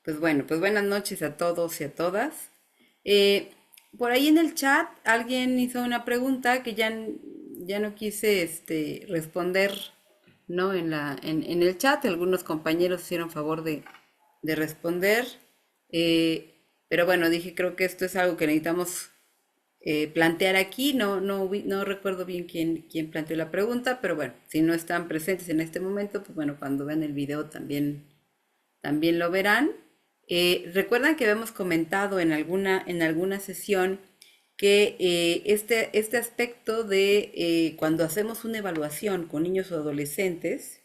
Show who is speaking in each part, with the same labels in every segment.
Speaker 1: Pues bueno, pues buenas noches a todos y a todas. Eh, por ahí en el chat alguien hizo una pregunta que ya no quise responder, ¿no? En el chat algunos compañeros hicieron favor de responder. Pero bueno, dije, creo que esto es algo que necesitamos plantear aquí. No recuerdo bien quién planteó la pregunta, pero bueno, si no están presentes en este momento, pues bueno, cuando vean el video también lo verán. Recuerdan que habíamos comentado en alguna sesión que este aspecto de cuando hacemos una evaluación con niños o adolescentes,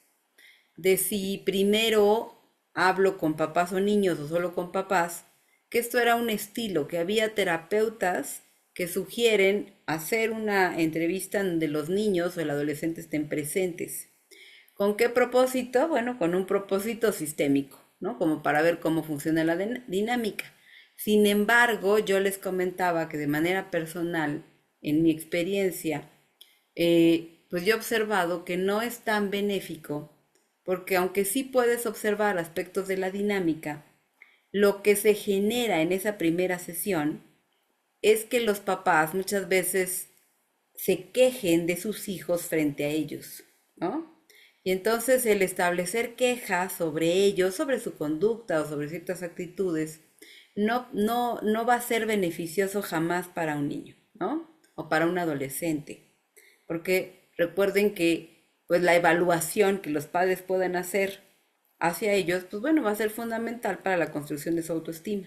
Speaker 1: de si primero hablo con papás o niños o solo con papás, que esto era un estilo, que había terapeutas que sugieren hacer una entrevista donde los niños o el adolescente estén presentes. ¿Con qué propósito? Bueno, con un propósito sistémico, ¿no? Como para ver cómo funciona la dinámica. Sin embargo, yo les comentaba que de manera personal, en mi experiencia, pues yo he observado que no es tan benéfico, porque aunque sí puedes observar aspectos de la dinámica, lo que se genera en esa primera sesión es que los papás muchas veces se quejen de sus hijos frente a ellos, ¿no? Y entonces el establecer quejas sobre ellos, sobre su conducta o sobre ciertas actitudes, no va a ser beneficioso jamás para un niño, ¿no? O para un adolescente. Porque recuerden que pues la evaluación que los padres puedan hacer hacia ellos, pues bueno, va a ser fundamental para la construcción de su autoestima.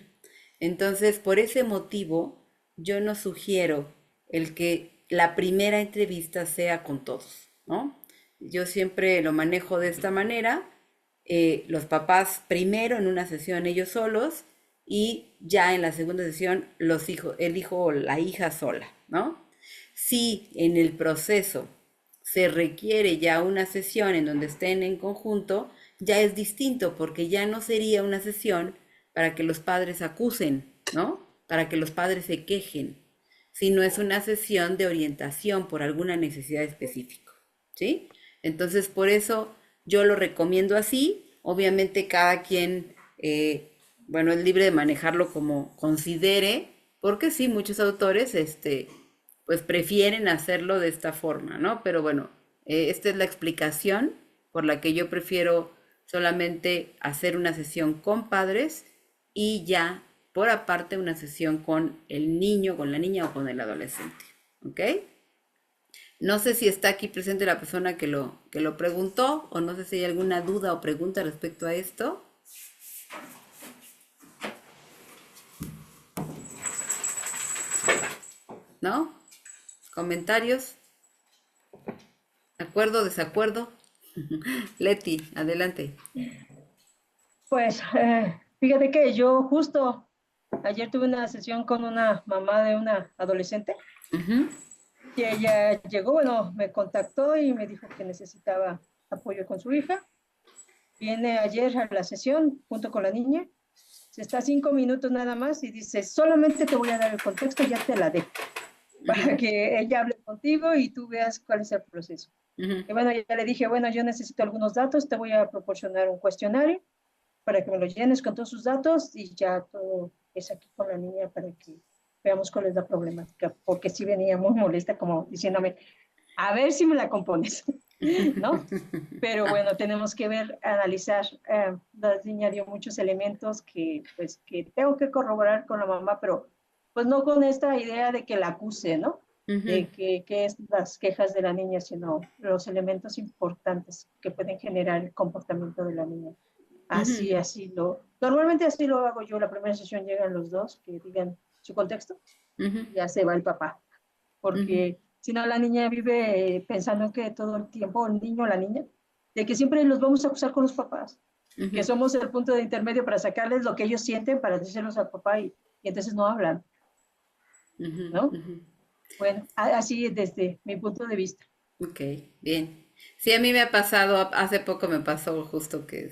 Speaker 1: Entonces, por ese motivo, yo no sugiero el que la primera entrevista sea con todos, ¿no? Yo siempre lo manejo de esta manera, los papás primero en una sesión ellos solos y ya en la segunda sesión los hijos, el hijo o la hija sola, ¿no? Si en el proceso se requiere ya una sesión en donde estén en conjunto, ya es distinto porque ya no sería una sesión para que los padres acusen, ¿no? Para que los padres se quejen, sino es una sesión de orientación por alguna necesidad específica, ¿sí? Entonces, por eso yo lo recomiendo así. Obviamente cada quien, bueno, es libre de manejarlo como considere, porque sí, muchos autores, pues prefieren hacerlo de esta forma, ¿no? Pero bueno, esta es la explicación por la que yo prefiero solamente hacer una sesión con padres y ya por aparte una sesión con el niño, con la niña o con el adolescente, ¿ok? No sé si está aquí presente la persona que lo preguntó o no sé si hay alguna duda o pregunta respecto a esto, ¿no? Comentarios, acuerdo, desacuerdo. Leti, adelante.
Speaker 2: Pues fíjate que yo justo ayer tuve una sesión con una mamá de una adolescente
Speaker 1: Ujú,
Speaker 2: y ella llegó, bueno, me contactó y me dijo que necesitaba apoyo con su hija. Viene ayer a la sesión junto con la niña, se está 5 minutos nada más y dice, solamente te voy a dar el contexto, ya te la dejo, para que ella hable contigo y tú veas cuál es el proceso.
Speaker 1: ujú,
Speaker 2: Y bueno, ya le dije, bueno, yo necesito algunos datos, te voy a proporcionar un cuestionario para que me lo llenes con todos sus datos y ya todo es aquí con la niña para que veamos cuál es la problemática, porque sí venía muy molesta como diciéndome, a ver si me la compones, ¿no? Pero bueno, tenemos que ver, analizar, la niña dio muchos elementos que pues que tengo que corroborar con la mamá, pero pues no con esta idea de que la acuse, ¿no?
Speaker 1: ujú,
Speaker 2: De que es las quejas de la niña, sino los elementos importantes que pueden generar el comportamiento de la niña.
Speaker 1: ujú,
Speaker 2: Normalmente así lo hago yo, la primera sesión llegan los dos que digan su contexto
Speaker 1: ujú,
Speaker 2: y ya se va el papá,
Speaker 1: ujú,
Speaker 2: porque si no la niña vive pensando que todo el tiempo, el niño o la niña, de que siempre los vamos a acusar con los papás, que
Speaker 1: ujú,
Speaker 2: somos el punto de intermedio para sacarles lo que ellos sienten, para decirlos al papá y entonces no hablan,
Speaker 1: ujú,
Speaker 2: ¿no?
Speaker 1: ujú.
Speaker 2: Bueno, así es desde mi punto de vista.
Speaker 1: Ok, bien. Sí, a mí me ha pasado, hace poco me pasó justo que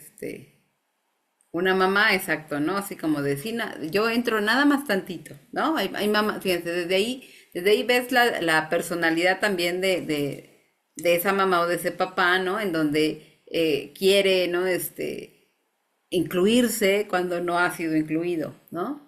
Speaker 1: una mamá, exacto, ¿no? Así como de sí, yo entro nada más tantito, ¿no? Hay mamá, fíjense, desde ahí ves la personalidad también de esa mamá o de ese papá, ¿no? En donde quiere, ¿no? incluirse cuando no ha sido incluido, ¿no?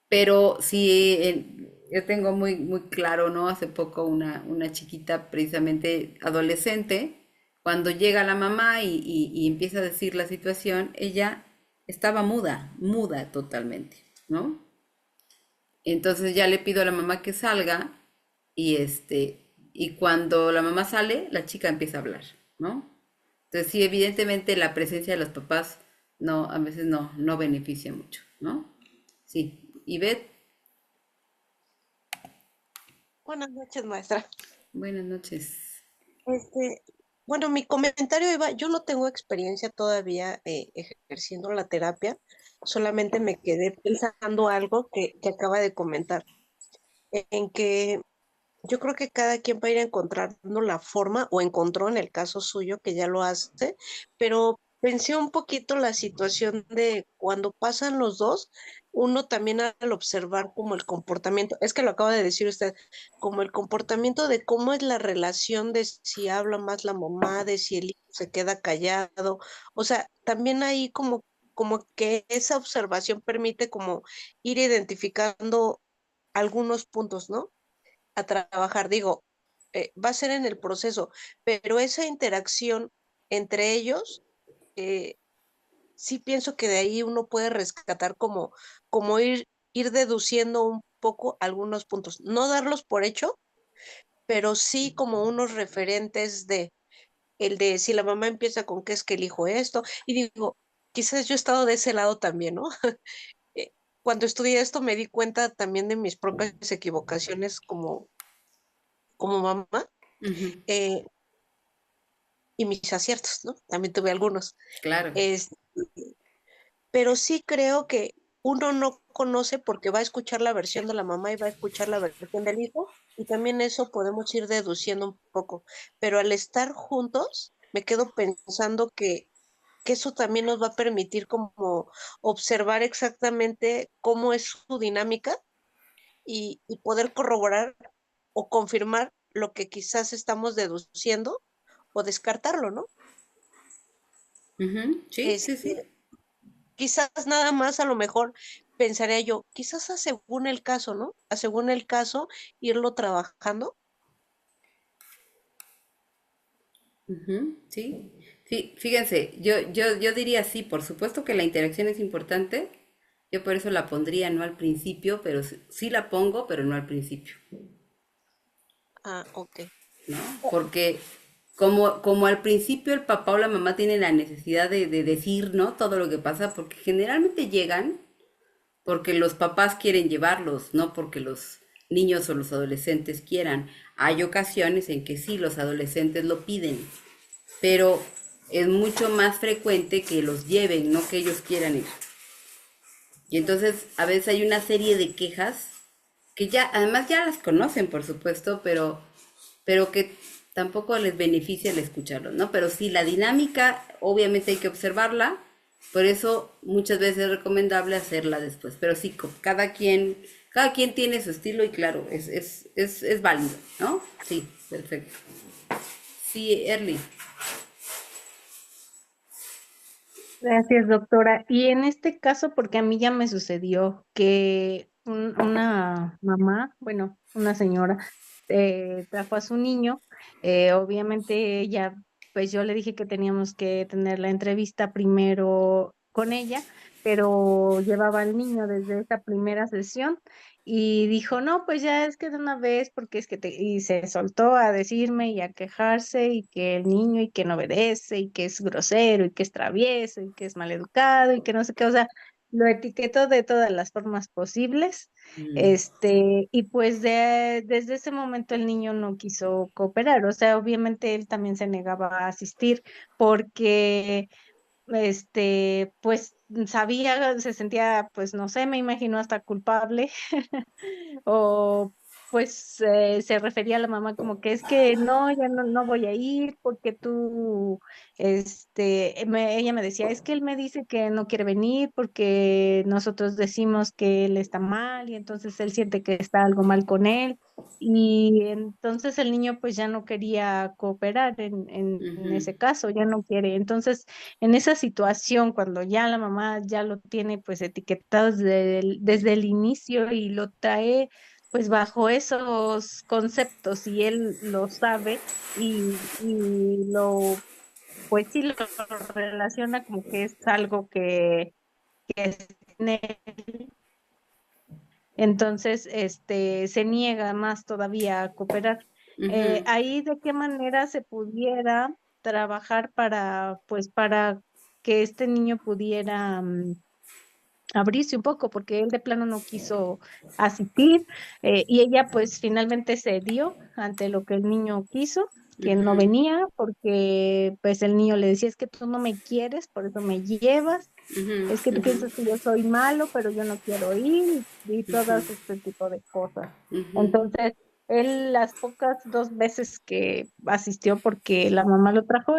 Speaker 1: Pero sí, yo tengo muy, muy claro, ¿no? Hace poco una chiquita, precisamente adolescente, cuando llega la mamá y empieza a decir la situación, ella estaba muda, muda totalmente, ¿no? Entonces ya le pido a la mamá que salga y cuando la mamá sale, la chica empieza a hablar, ¿no? Entonces sí, evidentemente la presencia de los papás no, a veces no beneficia mucho, ¿no? Sí. Ivette,
Speaker 3: Buenas noches, maestra.
Speaker 1: buenas noches.
Speaker 3: Este, bueno, mi comentario iba, yo no tengo experiencia todavía ejerciendo la terapia, solamente me quedé pensando algo que acaba de comentar, en que yo creo que cada quien va a ir encontrando la forma, o encontró en el caso suyo que ya lo hace, pero pensé un poquito la situación de cuando pasan los dos, uno también al observar como el comportamiento, es que lo acaba de decir usted, como el comportamiento de cómo es la relación de si habla más la mamá, de si el hijo se queda callado, o sea, también ahí como que esa observación permite como ir identificando algunos puntos, ¿no? A trabajar. Digo, va a ser en el proceso, pero esa interacción entre ellos, eh, sí pienso que de ahí uno puede rescatar como ir deduciendo un poco algunos puntos. No darlos por hecho, pero sí como unos referentes de el de si la mamá empieza con que es que elijo esto, y digo, quizás yo he estado de ese lado también, ¿no? Eh, Cuando estudié esto me di cuenta también de mis propias equivocaciones como mamá.
Speaker 1: Ujú,
Speaker 3: eh, y mis aciertos, ¿no? También tuve algunos.
Speaker 1: claro.
Speaker 3: Es, pero sí creo que uno no conoce porque va a escuchar la versión de la mamá y va a escuchar la versión del hijo, y también eso podemos ir deduciendo un poco. Pero al estar juntos, me quedo pensando que eso también nos va a permitir como observar exactamente cómo es su dinámica y poder corroborar o confirmar lo que quizás estamos deduciendo o descartarlo, ¿no?
Speaker 1: Ujú, sí, sí, sí.
Speaker 3: Este, quizás nada más a lo mejor pensaría yo, quizás a según el caso, ¿no? A según el caso, irlo trabajando.
Speaker 1: Ujú, sí. Sí, fíjense, yo diría sí, por supuesto que la interacción es importante. Yo por eso la pondría no al principio, pero sí la pongo, pero no al principio.
Speaker 3: Ah, ok.
Speaker 1: ¿No? Porque como al principio el papá o la mamá tienen la necesidad de decir, ¿no? Todo lo que pasa, porque generalmente llegan porque los papás quieren llevarlos, no porque los niños o los adolescentes quieran. Hay ocasiones en que sí, los adolescentes lo piden, pero es mucho más frecuente que los lleven, no que ellos quieran ir. Y entonces a veces hay una serie de quejas que ya, además ya las conocen, por supuesto, pero que tampoco les beneficia el escucharlo, ¿no? Pero sí, la dinámica, obviamente hay que observarla, por eso muchas veces es recomendable hacerla después, pero sí, cada quien tiene su estilo y claro, es válido, ¿no? Sí, perfecto. Sí, Erly.
Speaker 4: Gracias, doctora. Y en este caso, porque a mí ya me sucedió que una mamá, bueno, una señora, trajo a su niño. Obviamente ella, pues yo le dije que teníamos que tener la entrevista primero con ella, pero llevaba al niño desde esa primera sesión y dijo, no, pues ya es que de una vez, porque es que y se soltó a decirme y a quejarse y que el niño y que no obedece y que es grosero y que es travieso y que es maleducado y que no sé qué, o sea, lo etiquetó de todas las formas posibles.
Speaker 1: Mm,
Speaker 4: Y pues desde ese momento el niño no quiso cooperar, o sea, obviamente él también se negaba a asistir porque pues sabía, se sentía, pues no sé, me imagino hasta culpable o pues se refería a la mamá como que es que no, ya no voy a ir porque tú, ella me decía, es que él me dice que no quiere venir porque nosotros decimos que él está mal y entonces él siente que está algo mal con él. Y entonces el niño pues ya no quería cooperar en
Speaker 1: Ujú,
Speaker 4: ese caso, ya no quiere. Entonces, en esa situación, cuando ya la mamá ya lo tiene pues etiquetado desde el inicio y lo trae pues bajo esos conceptos y él lo sabe y lo, pues sí lo relaciona como que es algo que es en él, entonces se niega más todavía a cooperar.
Speaker 1: ujú,
Speaker 4: Ahí de qué manera se pudiera trabajar para, pues para que este niño pudiera abrirse un poco, porque él de plano no quiso asistir, y ella pues finalmente cedió ante lo que el niño quiso, que no
Speaker 1: ujú,
Speaker 4: venía, porque pues el niño le decía, es que tú no me quieres, por eso me llevas,
Speaker 1: ujú,
Speaker 4: es que tú
Speaker 1: ujú,
Speaker 4: piensas que yo soy malo, pero yo no quiero ir, y
Speaker 1: ujú,
Speaker 4: todas este tipo de cosas.
Speaker 1: ujú.
Speaker 4: Entonces, él las pocas 2 veces que asistió porque la mamá lo trajo,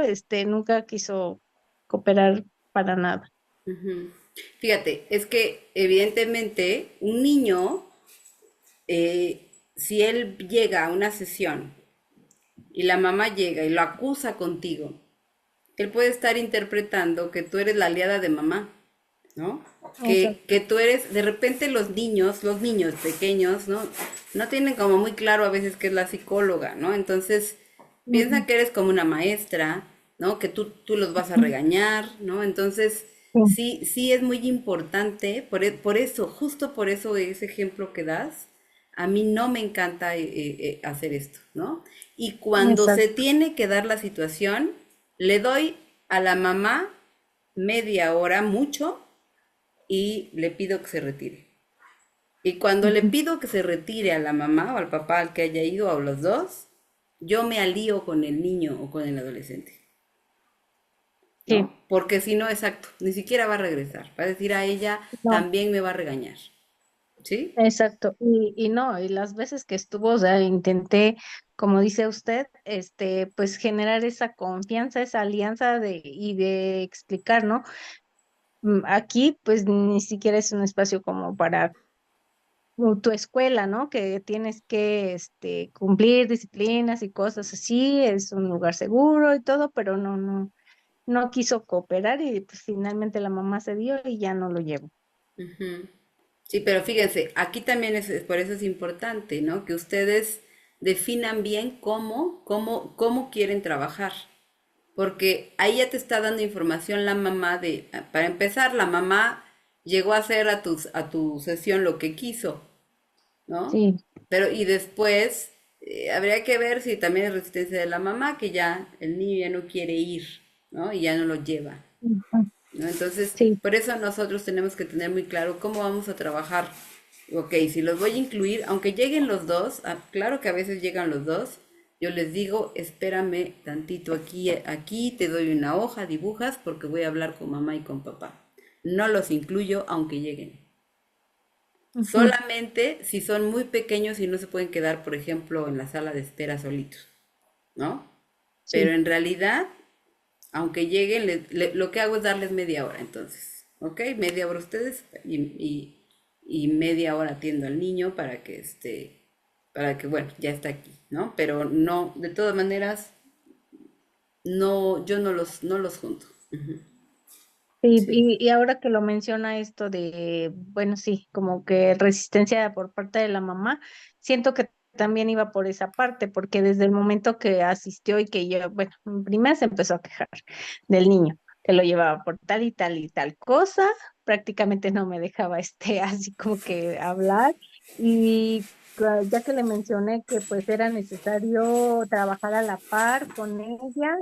Speaker 4: nunca quiso cooperar para nada.
Speaker 1: Ujú. Fíjate, es que evidentemente un niño, si él llega a una sesión y la mamá llega y lo acusa contigo, él puede estar interpretando que tú eres la aliada de mamá, ¿no? Que tú eres, de repente los niños pequeños, ¿no? No tienen como muy claro a veces qué es la psicóloga, ¿no? Entonces piensan
Speaker 4: Ujú,
Speaker 1: que eres como una maestra, ¿no? Que tú los vas a
Speaker 4: ujú,
Speaker 1: regañar, ¿no? Entonces
Speaker 4: sí,
Speaker 1: sí es muy importante, por eso, justo por eso ese ejemplo que das, a mí no me encanta hacer esto, ¿no? Y cuando se
Speaker 4: exacto.
Speaker 1: tiene que dar la situación, le doy a la mamá media hora mucho y le pido que se retire. Y cuando le
Speaker 4: Ujú,
Speaker 1: pido que se retire a la mamá o al papá al que haya ido o a los dos, yo me alío con el niño o con el adolescente,
Speaker 4: sí,
Speaker 1: ¿no? Porque si no, exacto, ni siquiera va a regresar. Va a decir a ella,
Speaker 4: no,
Speaker 1: también me va a regañar, ¿sí?
Speaker 4: exacto. Y no, y las veces que estuvo, o sea, intenté, como dice usted, pues generar esa confianza, esa alianza y de explicar, ¿no? Aquí, pues ni siquiera es un espacio como para tu escuela, ¿no? Que tienes que, cumplir disciplinas y cosas así, es un lugar seguro y todo, pero no quiso cooperar y pues finalmente la mamá se dio y ya no lo llevó.
Speaker 1: Ujú. Sí, pero fíjense, aquí también por eso es importante, ¿no? Que ustedes definan bien cómo quieren trabajar. Porque ahí ya te está dando información la mamá para empezar, la mamá llegó a hacer a tu sesión lo que quiso, ¿no?
Speaker 4: Sí.
Speaker 1: Pero y después habría que ver si también es resistencia de la mamá, que ya el niño ya no quiere ir, ¿no? Y ya no lo lleva,
Speaker 4: Ujú,
Speaker 1: ¿no? Entonces,
Speaker 4: sí.
Speaker 1: por eso nosotros tenemos que tener muy claro cómo vamos a trabajar. Ok, si los voy a incluir, aunque lleguen los dos, claro que a veces llegan los dos, yo les digo, espérame tantito aquí te doy una hoja, dibujas, porque voy a hablar con mamá y con papá. No los incluyo aunque lleguen.
Speaker 4: Ujú,
Speaker 1: Solamente si son muy pequeños y no se pueden quedar, por ejemplo, en la sala de espera solitos, ¿no? Pero
Speaker 4: sí.
Speaker 1: en realidad, aunque lleguen, lo que hago es darles media hora, entonces, ¿ok? Media hora ustedes y media hora atiendo al niño para que, bueno, ya está aquí, ¿no? Pero no, de todas maneras, no, yo no los junto. Ujú.
Speaker 4: Sí,
Speaker 1: Sí.
Speaker 4: y ahora que lo menciona esto de, bueno, sí, como que resistencia por parte de la mamá, siento que también iba por esa parte, porque desde el momento que asistió y que yo, bueno, primero se empezó a quejar del niño, que lo llevaba por tal y tal cosa, prácticamente no me dejaba así como que hablar, y ya que le mencioné que pues era necesario trabajar a la par con ella,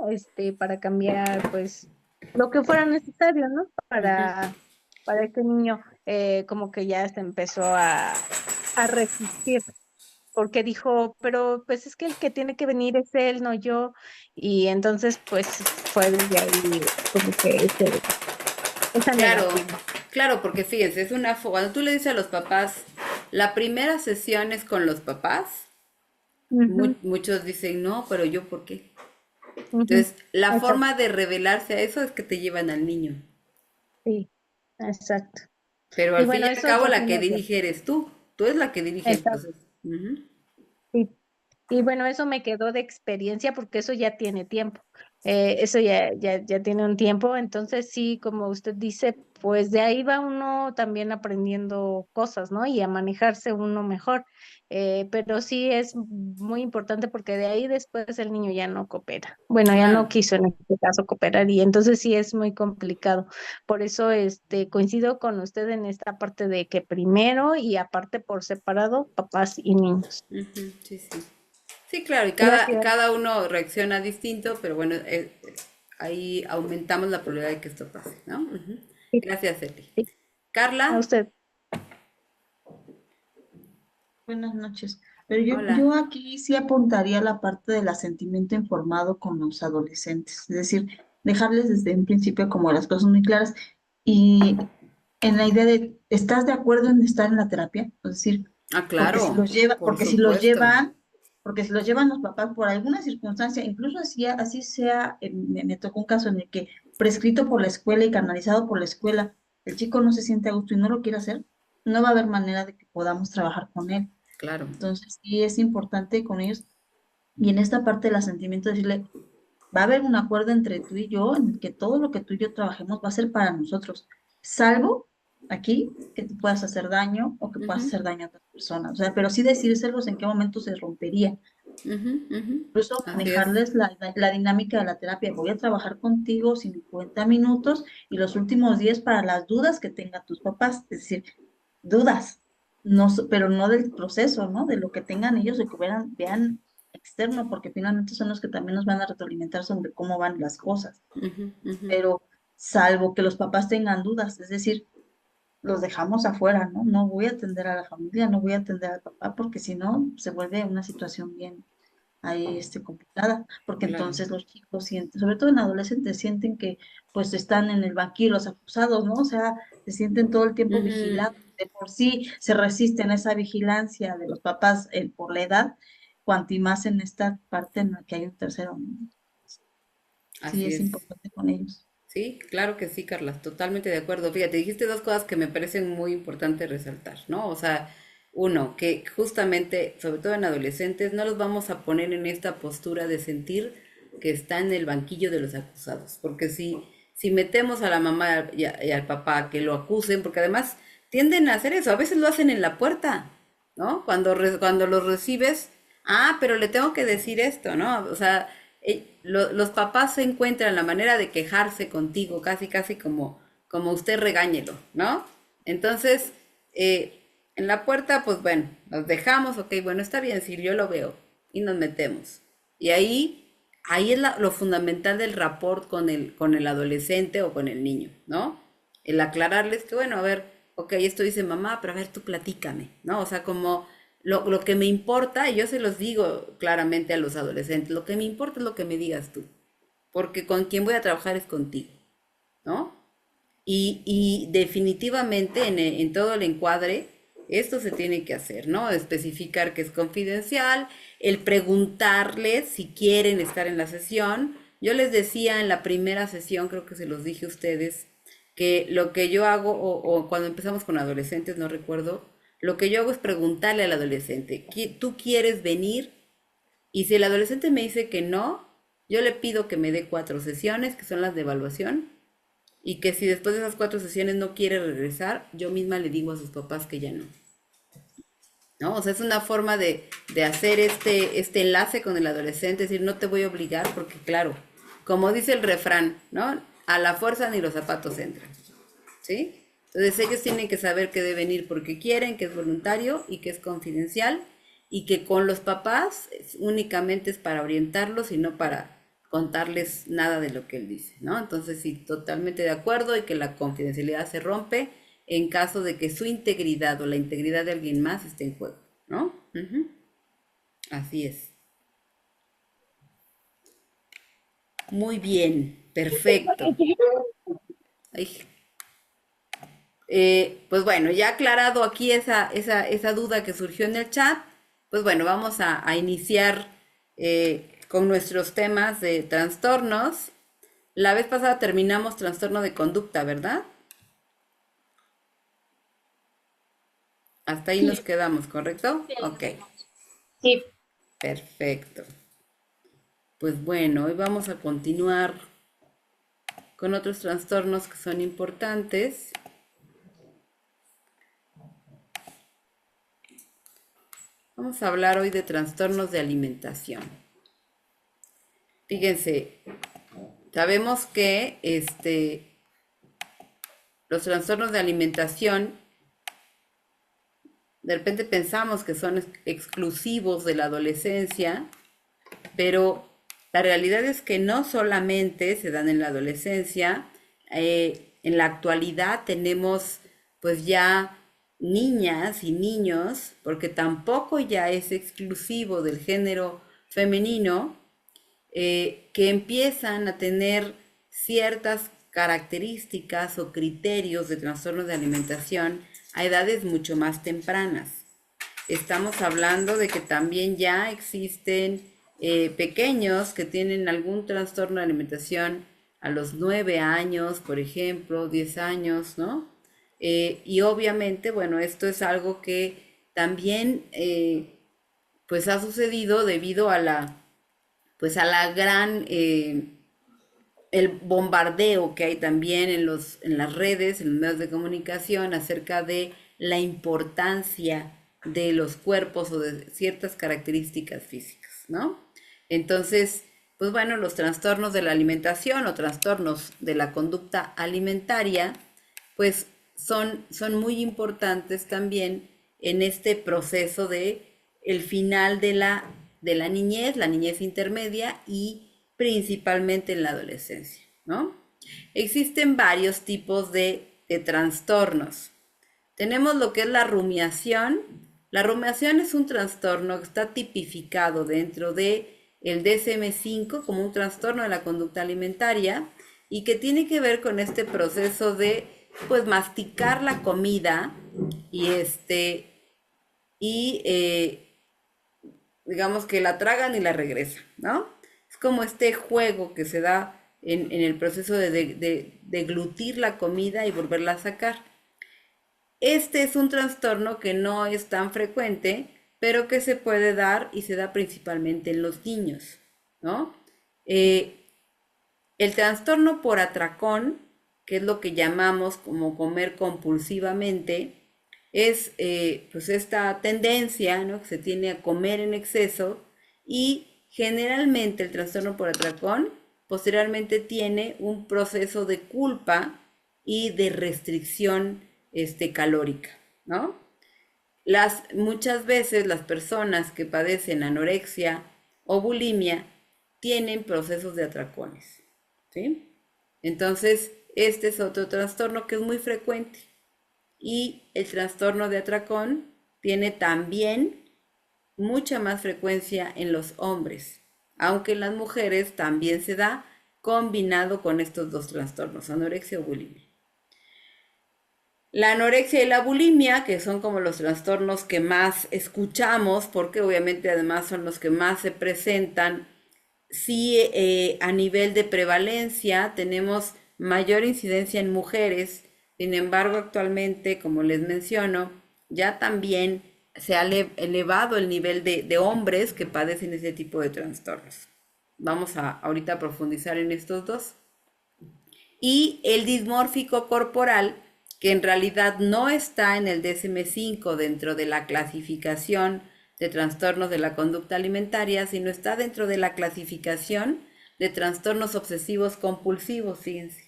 Speaker 4: para cambiar pues lo que fuera necesario, ¿no? Para este niño, como que ya se empezó a resistir, porque dijo, pero pues es que el que tiene que venir es él, no yo, y entonces pues fue desde ahí como que esa
Speaker 1: Claro,
Speaker 4: negativa.
Speaker 1: claro, porque fíjense, cuando tú le dices a los papás, la primera sesión es con los papás.
Speaker 4: Ujú,
Speaker 1: Muchos dicen, no, pero yo, ¿por qué?
Speaker 4: ujú.
Speaker 1: Entonces, la
Speaker 4: Exacto,
Speaker 1: forma de revelarse a eso es que te llevan al niño.
Speaker 4: sí, exacto.
Speaker 1: Pero
Speaker 4: Y
Speaker 1: al fin
Speaker 4: bueno,
Speaker 1: y al
Speaker 4: eso
Speaker 1: cabo
Speaker 4: ya
Speaker 1: la que
Speaker 4: tiene tiempo.
Speaker 1: dirige eres tú. Tú es la que dirige el
Speaker 4: Exacto.
Speaker 1: proceso. Ujú.
Speaker 4: Sí. Y bueno, eso me quedó de experiencia porque eso ya tiene tiempo. Eso ya tiene un tiempo. Entonces, sí, como usted dice, pues de ahí va uno también aprendiendo cosas, ¿no? Y a manejarse uno mejor. Pero sí es muy importante porque de ahí después el niño ya no coopera. Bueno, ya no
Speaker 1: Claro.
Speaker 4: quiso en este caso cooperar y entonces sí es muy complicado. Por eso coincido con usted en esta parte de que primero y aparte por separado, papás y niños.
Speaker 1: Ujú, sí, sí. Sí, claro, y
Speaker 4: Gracias.
Speaker 1: cada uno reacciona distinto, pero bueno, ahí aumentamos la probabilidad de que esto pase, ¿no? Ujú.
Speaker 4: Sí,
Speaker 1: Gracias, Eli.
Speaker 4: sí. A
Speaker 1: Carla,
Speaker 4: usted.
Speaker 5: Buenas noches. Pero
Speaker 1: hola.
Speaker 5: yo aquí sí apuntaría la parte del asentimiento informado con los adolescentes, es decir, dejarles desde un principio como las cosas muy claras y en la idea de, ¿estás de acuerdo en estar en la terapia? Es decir,
Speaker 1: Ah, claro, por
Speaker 5: porque si los
Speaker 1: supuesto.
Speaker 5: llevan, porque si los llevan los papás por alguna circunstancia, incluso así sea, me tocó un caso en el que prescrito por la escuela y canalizado por la escuela, el chico no se siente a gusto y no lo quiere hacer, no va a haber manera de que podamos trabajar con él.
Speaker 1: Claro.
Speaker 5: Entonces, sí es importante con ellos, y en esta parte del asentimiento decirle, va a haber un acuerdo entre tú y yo en el que todo lo que tú y yo trabajemos va a ser para nosotros, salvo aquí que te puedas hacer daño o que puedas
Speaker 1: Ujú,
Speaker 5: hacer daño a otras personas. O sea, pero sí decírselos en qué momento se rompería.
Speaker 1: ujú, ujú.
Speaker 5: Incluso
Speaker 1: Así es.
Speaker 5: manejarles la dinámica de la terapia. Voy a trabajar contigo 50 minutos y los últimos 10 para las dudas que tengan tus papás. Es decir, dudas, no, pero no del proceso, ¿no? De lo que tengan ellos, de que vean externo, porque finalmente son los que también nos van a retroalimentar sobre cómo van las cosas.
Speaker 1: Ujú, ujú.
Speaker 5: Pero salvo que los papás tengan dudas, es decir, los dejamos afuera, ¿no? No voy a atender a la familia, no voy a atender al papá, porque si no, se vuelve una situación bien ahí complicada, porque
Speaker 1: Claro.
Speaker 5: entonces los chicos sienten, sobre todo en adolescentes, sienten que pues están en el banquillo los acusados, ¿no? O sea, se sienten todo el tiempo
Speaker 1: Ujú.
Speaker 5: vigilados, de por sí se resisten a esa vigilancia de los papás por la edad, cuanto y más en esta parte en la que hay un tercero, ¿no? Sí,
Speaker 1: Así
Speaker 5: es
Speaker 1: es.
Speaker 5: importante con ellos.
Speaker 1: Sí, claro que sí, Carla, totalmente de acuerdo. Fíjate, dijiste dos cosas que me parecen muy importantes resaltar, ¿no? O sea, uno, que justamente, sobre todo en adolescentes, no los vamos a poner en esta postura de sentir que está en el banquillo de los acusados, porque si metemos a la mamá y al papá a que lo acusen, porque además tienden a hacer eso, a veces lo hacen en la puerta, ¿no? Cuando los recibes, ah, pero le tengo que decir esto, ¿no? O sea, los papás se encuentran la manera de quejarse contigo, casi, casi como usted regáñelo, ¿no? Entonces, en la puerta, pues bueno, nos dejamos, ok, bueno, está bien, si yo lo veo, y nos metemos. Y ahí es lo fundamental del rapport con el adolescente o con el niño, ¿no? El aclararles que, bueno, a ver, ok, esto dice mamá, pero a ver, tú platícame, ¿no? O sea, como lo que me importa, y yo se los digo claramente a los adolescentes, lo que me importa es lo que me digas tú, porque con quien voy a trabajar es contigo, ¿no? Y definitivamente en todo el encuadre, esto se tiene que hacer, ¿no? Especificar que es confidencial, el preguntarles si quieren estar en la sesión. Yo les decía en la primera sesión, creo que se los dije a ustedes, que lo que yo hago, o cuando empezamos con adolescentes, no recuerdo, lo que yo hago es preguntarle al adolescente, ¿tú quieres venir? Y si el adolescente me dice que no, yo le pido que me dé 4 sesiones, que son las de evaluación, y que si después de esas 4 sesiones no quiere regresar, yo misma le digo a sus papás que ya no. ¿No? O sea, es una forma de hacer este enlace con el adolescente, es decir, no te voy a obligar porque, claro, como dice el refrán, ¿no? A la fuerza ni los zapatos entran, ¿sí? Entonces ellos tienen que saber que deben ir porque quieren, que es voluntario y que es confidencial y que con los papás únicamente es para orientarlos y no para contarles nada de lo que él dice, ¿no? Entonces sí, totalmente de acuerdo y que la confidencialidad se rompe en caso de que su integridad o la integridad de alguien más esté en juego, ¿no? Ujú. Así es. Muy bien, perfecto. Ay, Pues bueno, ya aclarado aquí esa duda que surgió en el chat, pues bueno, vamos a iniciar con nuestros temas de trastornos. La vez pasada terminamos trastorno de conducta, ¿verdad? Hasta ahí nos quedamos, ¿correcto? Ok,
Speaker 4: Sí.
Speaker 1: perfecto. Pues bueno, hoy vamos a continuar con otros trastornos que son importantes. Vamos a hablar hoy de trastornos de alimentación. Fíjense, sabemos que los trastornos de alimentación, de repente pensamos que son exclusivos de la adolescencia, pero la realidad es que no solamente se dan en la adolescencia. En la actualidad tenemos pues ya niñas y niños, porque tampoco ya es exclusivo del género femenino, que empiezan a tener ciertas características o criterios de trastornos de alimentación a edades mucho más tempranas. Estamos hablando de que también ya existen pequeños que tienen algún trastorno de alimentación a los 9 años, por ejemplo, 10 años, ¿no? Y obviamente, bueno, esto es algo que también pues ha sucedido debido a la gran, el bombardeo que hay también en las redes, en los medios de comunicación acerca de la importancia de los cuerpos o de ciertas características físicas, ¿no? Entonces, pues bueno, los trastornos de la alimentación o trastornos de la conducta alimentaria, pues son muy importantes también en este proceso de el final de la niñez intermedia y principalmente en la adolescencia, ¿no? Existen varios tipos de trastornos. Tenemos lo que es la rumiación. La rumiación es un trastorno que está tipificado dentro de el DSM-5 como un trastorno de la conducta alimentaria y que tiene que ver con este proceso de pues masticar la comida y digamos que la tragan y la regresan, ¿no? Es como este juego que se da en el proceso de deglutir la comida y volverla a sacar. Este es un trastorno que no es tan frecuente, pero que se puede dar y se da principalmente en los niños, ¿no? El trastorno por atracón, que es lo que llamamos como comer compulsivamente, es pues esta tendencia, ¿no?, que se tiene a comer en exceso, y generalmente el trastorno por atracón posteriormente tiene un proceso de culpa y de restricción calórica, ¿no? Muchas veces las personas que padecen anorexia o bulimia tienen procesos de atracones, ¿sí? Entonces, este es otro trastorno que es muy frecuente. Y el trastorno de atracón tiene también mucha más frecuencia en los hombres, aunque en las mujeres también se da combinado con estos dos trastornos, anorexia o bulimia. La anorexia y la bulimia, que son como los trastornos que más escuchamos, porque obviamente además son los que más se presentan, sí, a nivel de prevalencia tenemos mayor incidencia en mujeres. Sin embargo, actualmente, como les menciono, ya también se ha elevado el nivel de hombres que padecen ese tipo de trastornos. Vamos a ahorita profundizar en estos dos. Y el dismórfico corporal, que en realidad no está en el DSM-5 dentro de la clasificación de trastornos de la conducta alimentaria, sino está dentro de la clasificación de trastornos obsesivos compulsivos, fíjense.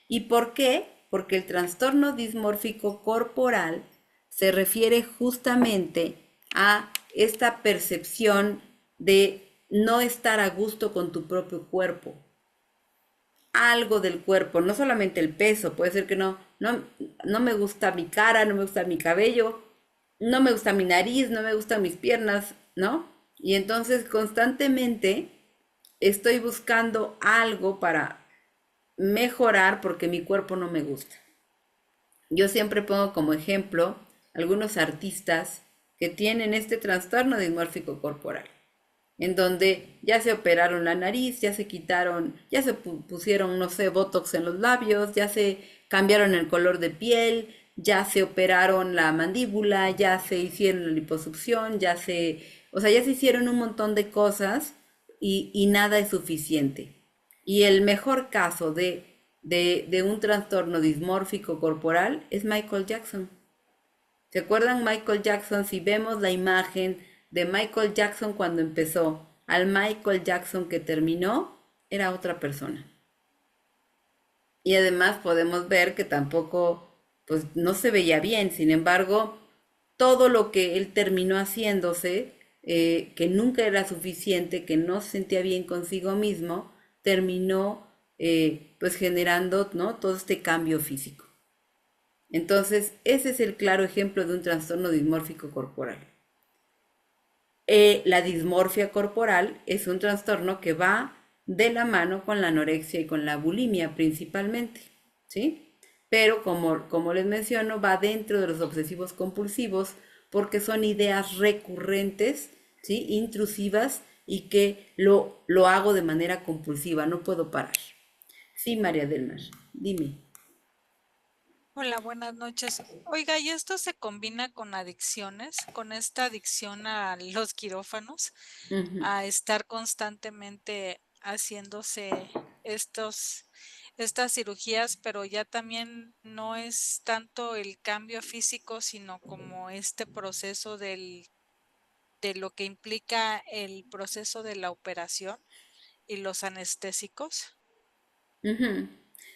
Speaker 1: ¿Y por qué? Porque el trastorno dismórfico corporal se refiere justamente a esta percepción de no estar a gusto con tu propio cuerpo. Algo del cuerpo, no solamente el peso, puede ser que no me gusta mi cara, no me gusta mi cabello, no me gusta mi nariz, no me gustan mis piernas, ¿no? Y entonces constantemente estoy buscando algo para mejorar porque mi cuerpo no me gusta. Yo siempre pongo como ejemplo algunos artistas que tienen este trastorno dismórfico corporal, en donde ya se operaron la nariz, ya se quitaron, ya se pusieron, no sé, botox en los labios, ya se cambiaron el color de piel, ya se operaron la mandíbula, ya se hicieron la liposucción, o sea, ya se hicieron un montón de cosas y nada es suficiente. Y el mejor caso de un trastorno dismórfico corporal es Michael Jackson. ¿Se acuerdan Michael Jackson? Si vemos la imagen de Michael Jackson cuando empezó al Michael Jackson que terminó, era otra persona. Y además podemos ver que tampoco, pues no se veía bien. Sin embargo, todo lo que él terminó haciéndose, que nunca era suficiente, que no se sentía bien consigo mismo, terminó pues generando, ¿no?, todo este cambio físico. Entonces, ese es el claro ejemplo de un trastorno dismórfico corporal. La dismorfia corporal es un trastorno que va de la mano con la anorexia y con la bulimia principalmente, ¿sí? Pero como les menciono, va dentro de los obsesivos compulsivos porque son ideas recurrentes, ¿sí?, intrusivas, y que lo hago de manera compulsiva, no puedo parar. Sí, María del Mar, dime.
Speaker 6: Hola, buenas noches. Oiga, ¿y esto se combina con adicciones, con esta adicción a los quirófanos,
Speaker 1: Ujú.
Speaker 6: a estar constantemente haciéndose estas cirugías, pero ya también no es tanto el cambio físico, sino como este proceso de lo que implica el proceso de la operación y los anestésicos?
Speaker 1: Ujú.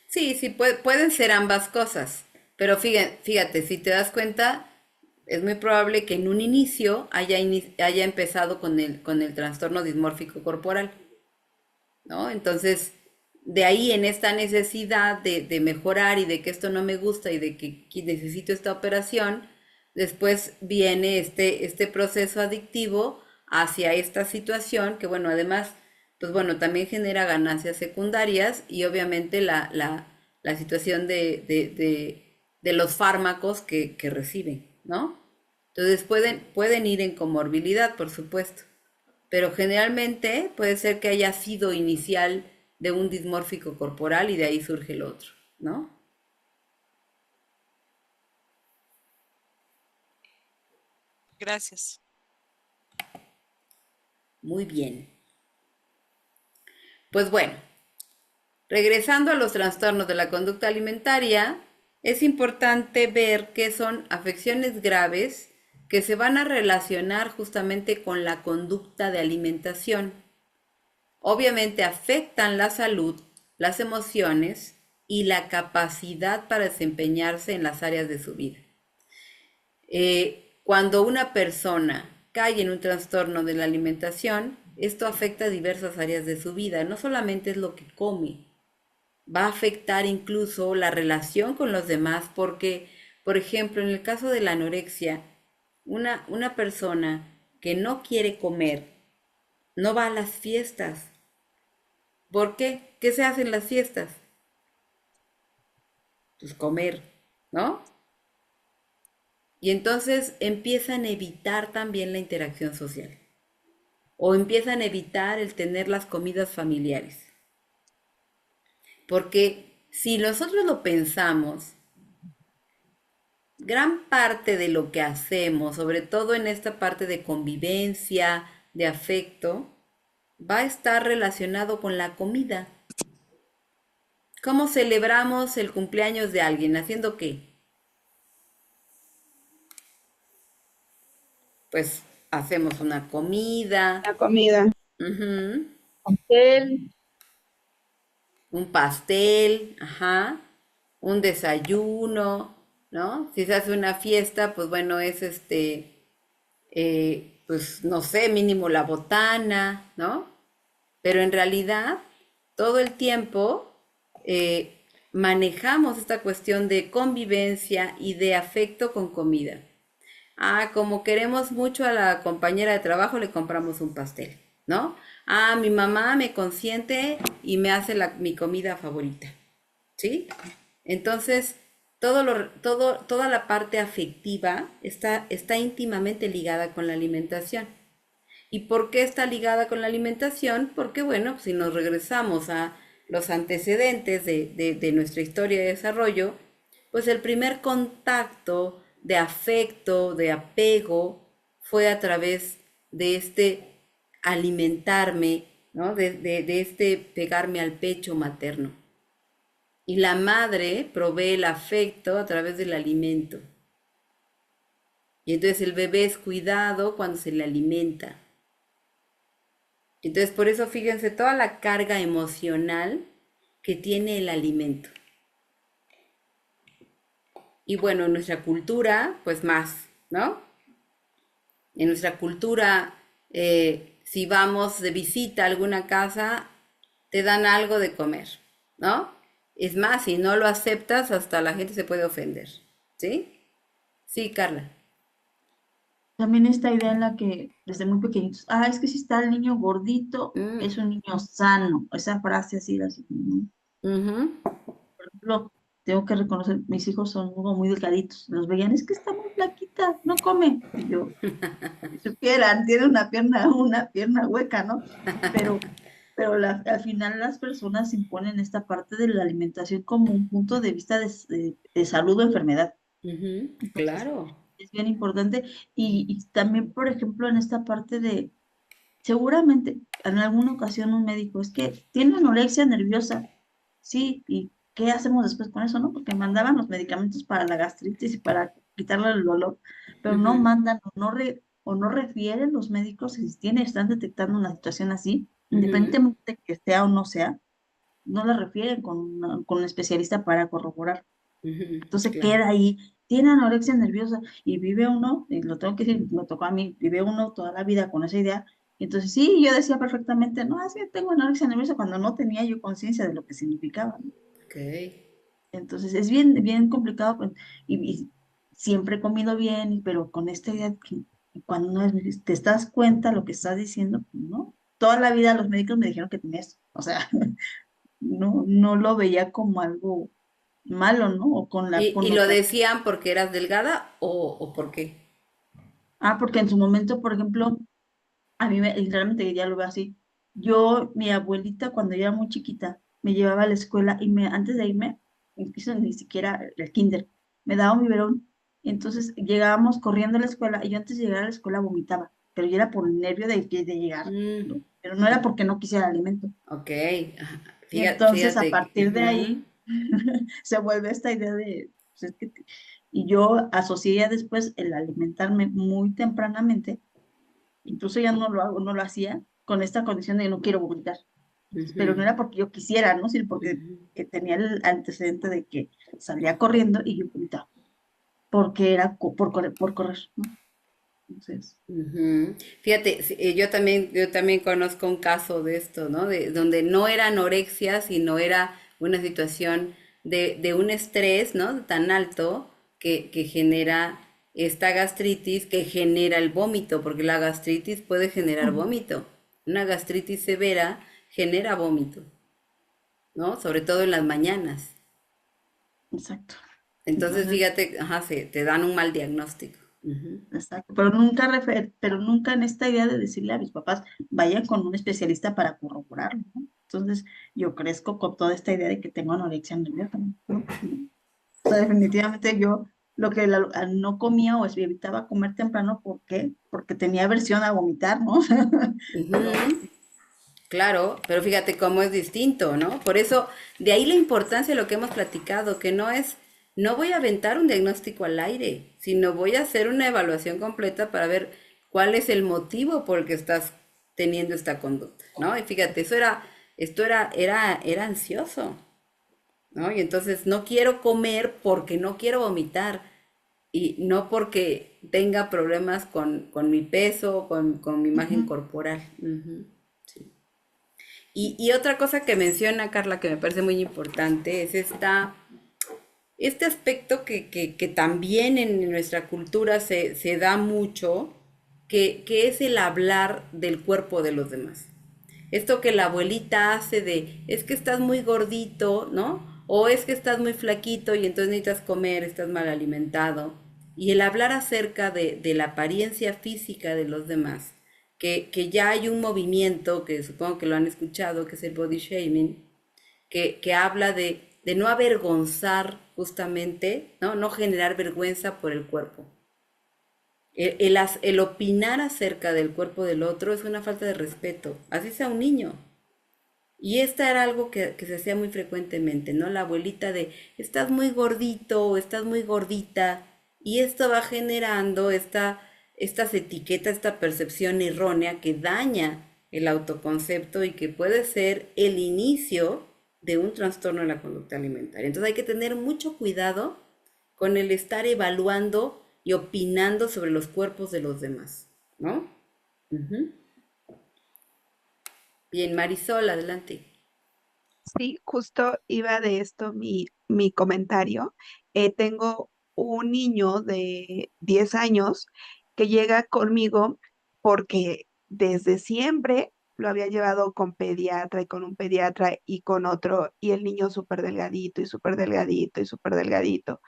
Speaker 1: Sí, sí, pueden ser ambas cosas, pero fíjate, si te das cuenta, es muy probable que en un inicio haya empezado con el trastorno dismórfico corporal, ¿no? Entonces, de ahí en esta necesidad de mejorar y de que esto no me gusta y de que necesito esta operación, después viene este proceso adictivo hacia esta situación que, bueno, además, pues bueno, también genera ganancias secundarias y obviamente la situación de los fármacos que reciben, ¿no? Entonces pueden ir en comorbilidad, por supuesto, pero generalmente puede ser que haya sido inicial de un dismórfico corporal y de ahí surge el otro, ¿no?
Speaker 6: Gracias.
Speaker 1: Muy bien. Pues bueno, regresando a los trastornos de la conducta alimentaria, es importante ver que son afecciones graves que se van a relacionar justamente con la conducta de alimentación. Obviamente afectan la salud, las emociones y la capacidad para desempeñarse en las áreas de su vida. Cuando una persona cae en un trastorno de la alimentación, esto afecta diversas áreas de su vida. No solamente es lo que come, va a afectar incluso la relación con los demás porque, por ejemplo, en el caso de la anorexia, una persona que no quiere comer no va a las fiestas. ¿Por qué? ¿Qué se hace en las fiestas? Pues comer, ¿no? Y entonces empiezan a evitar también la interacción social o empiezan a evitar el tener las comidas familiares. Porque si nosotros lo pensamos, gran parte de lo que hacemos, sobre todo en esta parte de convivencia, de afecto, va a estar relacionado con la comida. ¿Cómo celebramos el cumpleaños de alguien? ¿Haciendo qué? Pues hacemos una comida,
Speaker 4: La comida.
Speaker 1: ujú,
Speaker 4: Pastel.
Speaker 1: un pastel, ajá, un desayuno, ¿no? Si se hace una fiesta, pues bueno, es pues no sé, mínimo la botana, ¿no? Pero en realidad, todo el tiempo manejamos esta cuestión de convivencia y de afecto con comida. Ah, como queremos mucho a la compañera de trabajo, le compramos un pastel, ¿no? Ah, mi mamá me consiente y me hace mi comida favorita, ¿sí? Entonces, toda la parte afectiva está íntimamente ligada con la alimentación. ¿Y por qué está ligada con la alimentación? Porque, bueno, si nos regresamos a los antecedentes de nuestra historia de desarrollo, pues el primer contacto de afecto, de apego, fue a través de este alimentarme, ¿no? De este pegarme al pecho materno. Y la madre provee el afecto a través del alimento. Y entonces el bebé es cuidado cuando se le alimenta. Entonces por eso fíjense toda la carga emocional que tiene el alimento. Y bueno, en nuestra cultura, pues más, ¿no? En nuestra cultura, si vamos de visita a alguna casa, te dan algo de comer, ¿no? Es más, si no lo aceptas, hasta la gente se puede ofender, ¿sí? Sí, Carla.
Speaker 5: También esta idea en la que desde muy pequeñitos, es que si está el niño gordito,
Speaker 1: Mm,
Speaker 5: es un niño sano. Esa frase así, ¿no?
Speaker 1: ujú.
Speaker 5: Por ejemplo, tengo que reconocer, mis hijos son como muy delgaditos. Los veían, es que está muy flaquita, no come. Y yo, si supieran, tiene una pierna hueca, ¿no? Pero, al final las personas imponen esta parte de la alimentación como un punto de vista de salud o enfermedad.
Speaker 1: Ujú,
Speaker 5: Entonces,
Speaker 1: claro.
Speaker 5: es bien importante. Y también, por ejemplo, en esta parte de, seguramente en alguna ocasión un médico, es que tiene anorexia nerviosa. Sí, ¿y qué hacemos después con eso, no? Porque mandaban los medicamentos para la gastritis y para quitarle el dolor, pero no
Speaker 1: Ujú,
Speaker 5: mandan o no refieren los médicos si están detectando una situación así,
Speaker 1: ujú,
Speaker 5: independientemente de que sea o no sea, no la refieren con un especialista para corroborar.
Speaker 1: ujú,
Speaker 5: Entonces
Speaker 1: claro.
Speaker 5: queda ahí, tiene anorexia nerviosa y vive uno, y lo tengo que decir, me tocó a mí, vive uno toda la vida con esa idea. Entonces sí, yo decía perfectamente, no, es que tengo anorexia nerviosa cuando no tenía yo conciencia de lo que significaba, ¿no?
Speaker 1: Ok.
Speaker 5: Entonces es bien, bien complicado, pues, y siempre he comido bien, pero con esta idea de que cuando no te das cuenta lo que estás diciendo, pues, ¿no? Toda la vida los médicos me dijeron que tenía esto, o sea, no lo veía como algo malo, ¿no? O con la
Speaker 1: Y lo
Speaker 5: connotación.
Speaker 1: decían porque eras delgada o por qué?
Speaker 5: Porque en su momento, por ejemplo, a mí literalmente ya lo veo así. Mi abuelita, cuando yo era muy chiquita, me llevaba a la escuela y antes de irme, incluso ni siquiera el kinder, me daba un biberón. Entonces llegábamos corriendo a la escuela y yo antes de llegar a la escuela vomitaba, pero yo era por el nervio de llegar,
Speaker 1: Mm,
Speaker 5: ¿no? Pero no era porque no quisiera alimento.
Speaker 1: ok. Ajá.
Speaker 5: Y
Speaker 1: Fíjate,
Speaker 5: entonces a
Speaker 1: fíjate.
Speaker 5: partir de
Speaker 1: Ujú,
Speaker 5: ahí se vuelve esta idea de, pues, y yo asocié ya después el alimentarme muy tempranamente, incluso ya no lo hago, no lo hacía, con esta condición de que no quiero vomitar. Entonces, pero no
Speaker 1: ujú,
Speaker 5: era porque yo quisiera, ¿no? Sino porque
Speaker 1: ujú.
Speaker 5: tenía el antecedente de que salía corriendo y yo vomitaba, porque era por correr, ¿no? Entonces,
Speaker 1: Ujú. Fíjate, sí, yo también conozco un caso de esto, ¿no? De donde no era anorexia, sino era una situación de un estrés, ¿no? Tan alto que genera esta gastritis, que genera el vómito, porque la gastritis puede generar
Speaker 5: ujú,
Speaker 1: vómito. Una gastritis severa genera vómito, ¿no? Sobre todo en las mañanas.
Speaker 5: exacto.
Speaker 1: Entonces,
Speaker 5: Entonces,
Speaker 1: fíjate, ajá, te dan un mal diagnóstico. Ujú,
Speaker 5: exacto, pero nunca en esta idea de decirle a mis papás, vayan con un especialista para corroborarlo, ¿no? Entonces, yo crezco con toda esta idea de que tengo anorexia nerviosa, ¿no? O sea, definitivamente yo lo que no comía o evitaba comer temprano, ¿por qué? Porque tenía aversión a vomitar, ¿no? Pero
Speaker 1: ujú. Claro, pero fíjate cómo es distinto, ¿no? Por eso, de ahí la importancia de lo que hemos platicado, que no voy a aventar un diagnóstico al aire, sino voy a hacer una evaluación completa para ver cuál es el motivo por el que estás teniendo esta conducta, ¿no? Y fíjate, era ansioso, ¿no? Y entonces no quiero comer porque no quiero vomitar y no porque tenga problemas con mi peso, con mi imagen
Speaker 5: ujú,
Speaker 1: corporal. Ujú, sí. Y otra cosa que menciona Carla que me parece muy importante es este aspecto que también en nuestra cultura se da mucho, que es el hablar del cuerpo de los demás. Esto que la abuelita hace de, es que estás muy gordito, ¿no? O es que estás muy flaquito y entonces necesitas comer, estás mal alimentado. Y el hablar acerca de la apariencia física de los demás, que ya hay un movimiento, que supongo que lo han escuchado, que es el body shaming, que habla de no avergonzar justamente, ¿no? No generar vergüenza por el cuerpo. El opinar acerca del cuerpo del otro es una falta de respeto, así sea un niño. Y esta era algo que se hacía muy frecuentemente, ¿no? La abuelita de, estás muy gordito o estás muy gordita. Y esto va generando estas etiquetas, esta percepción errónea que daña el autoconcepto y que puede ser el inicio de un trastorno de la conducta alimentaria. Entonces hay que tener mucho cuidado con el estar evaluando y opinando sobre los cuerpos de los demás, ¿no? Ujú. Bien, Marisol, adelante.
Speaker 7: Sí, justo iba de esto mi comentario. Tengo un niño de 10 años que llega conmigo porque desde siempre lo había llevado con pediatra y con un pediatra y con otro, y el niño súper delgadito y súper delgadito y súper delgadito.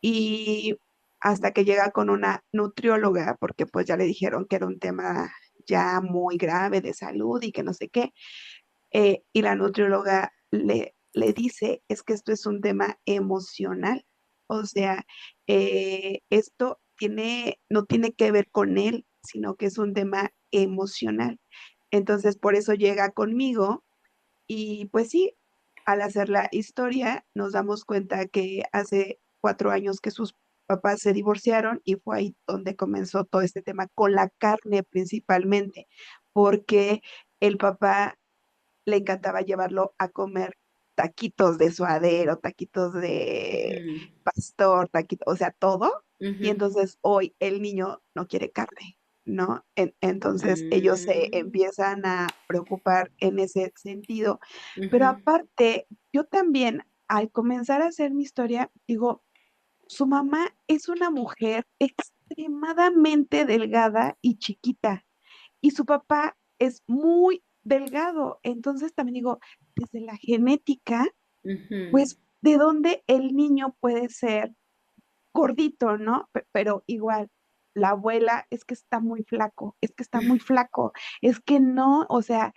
Speaker 7: Y hasta que llega con una nutrióloga, porque pues ya le dijeron que era un tema ya muy grave de salud y que no sé qué, y la nutrióloga le dice, es que esto es un tema emocional, o sea, esto no tiene que ver con él, sino que es un tema emocional. Entonces, por eso llega conmigo y pues sí, al hacer la historia, nos damos cuenta que hace 4 años que sus papás se divorciaron y fue ahí donde comenzó todo este tema con la carne principalmente, porque el papá le encantaba llevarlo a comer taquitos de suadero, taquitos de
Speaker 1: Ujú,
Speaker 7: pastor, taquitos, o sea, todo. Y
Speaker 1: ujú.
Speaker 7: entonces hoy el niño no quiere carne, ¿no? Entonces ellos se
Speaker 1: Mm,
Speaker 7: empiezan a preocupar en ese sentido. Pero
Speaker 1: ujú,
Speaker 7: aparte, yo también, al comenzar a hacer mi historia, digo, su mamá es una mujer extremadamente delgada y chiquita y su papá es muy delgado. Entonces también digo, desde la genética,
Speaker 1: ujú,
Speaker 7: pues, ¿de dónde el niño puede ser gordito, no? Pero igual, la abuela es que está muy flaco, es que está muy flaco, es que no, o sea,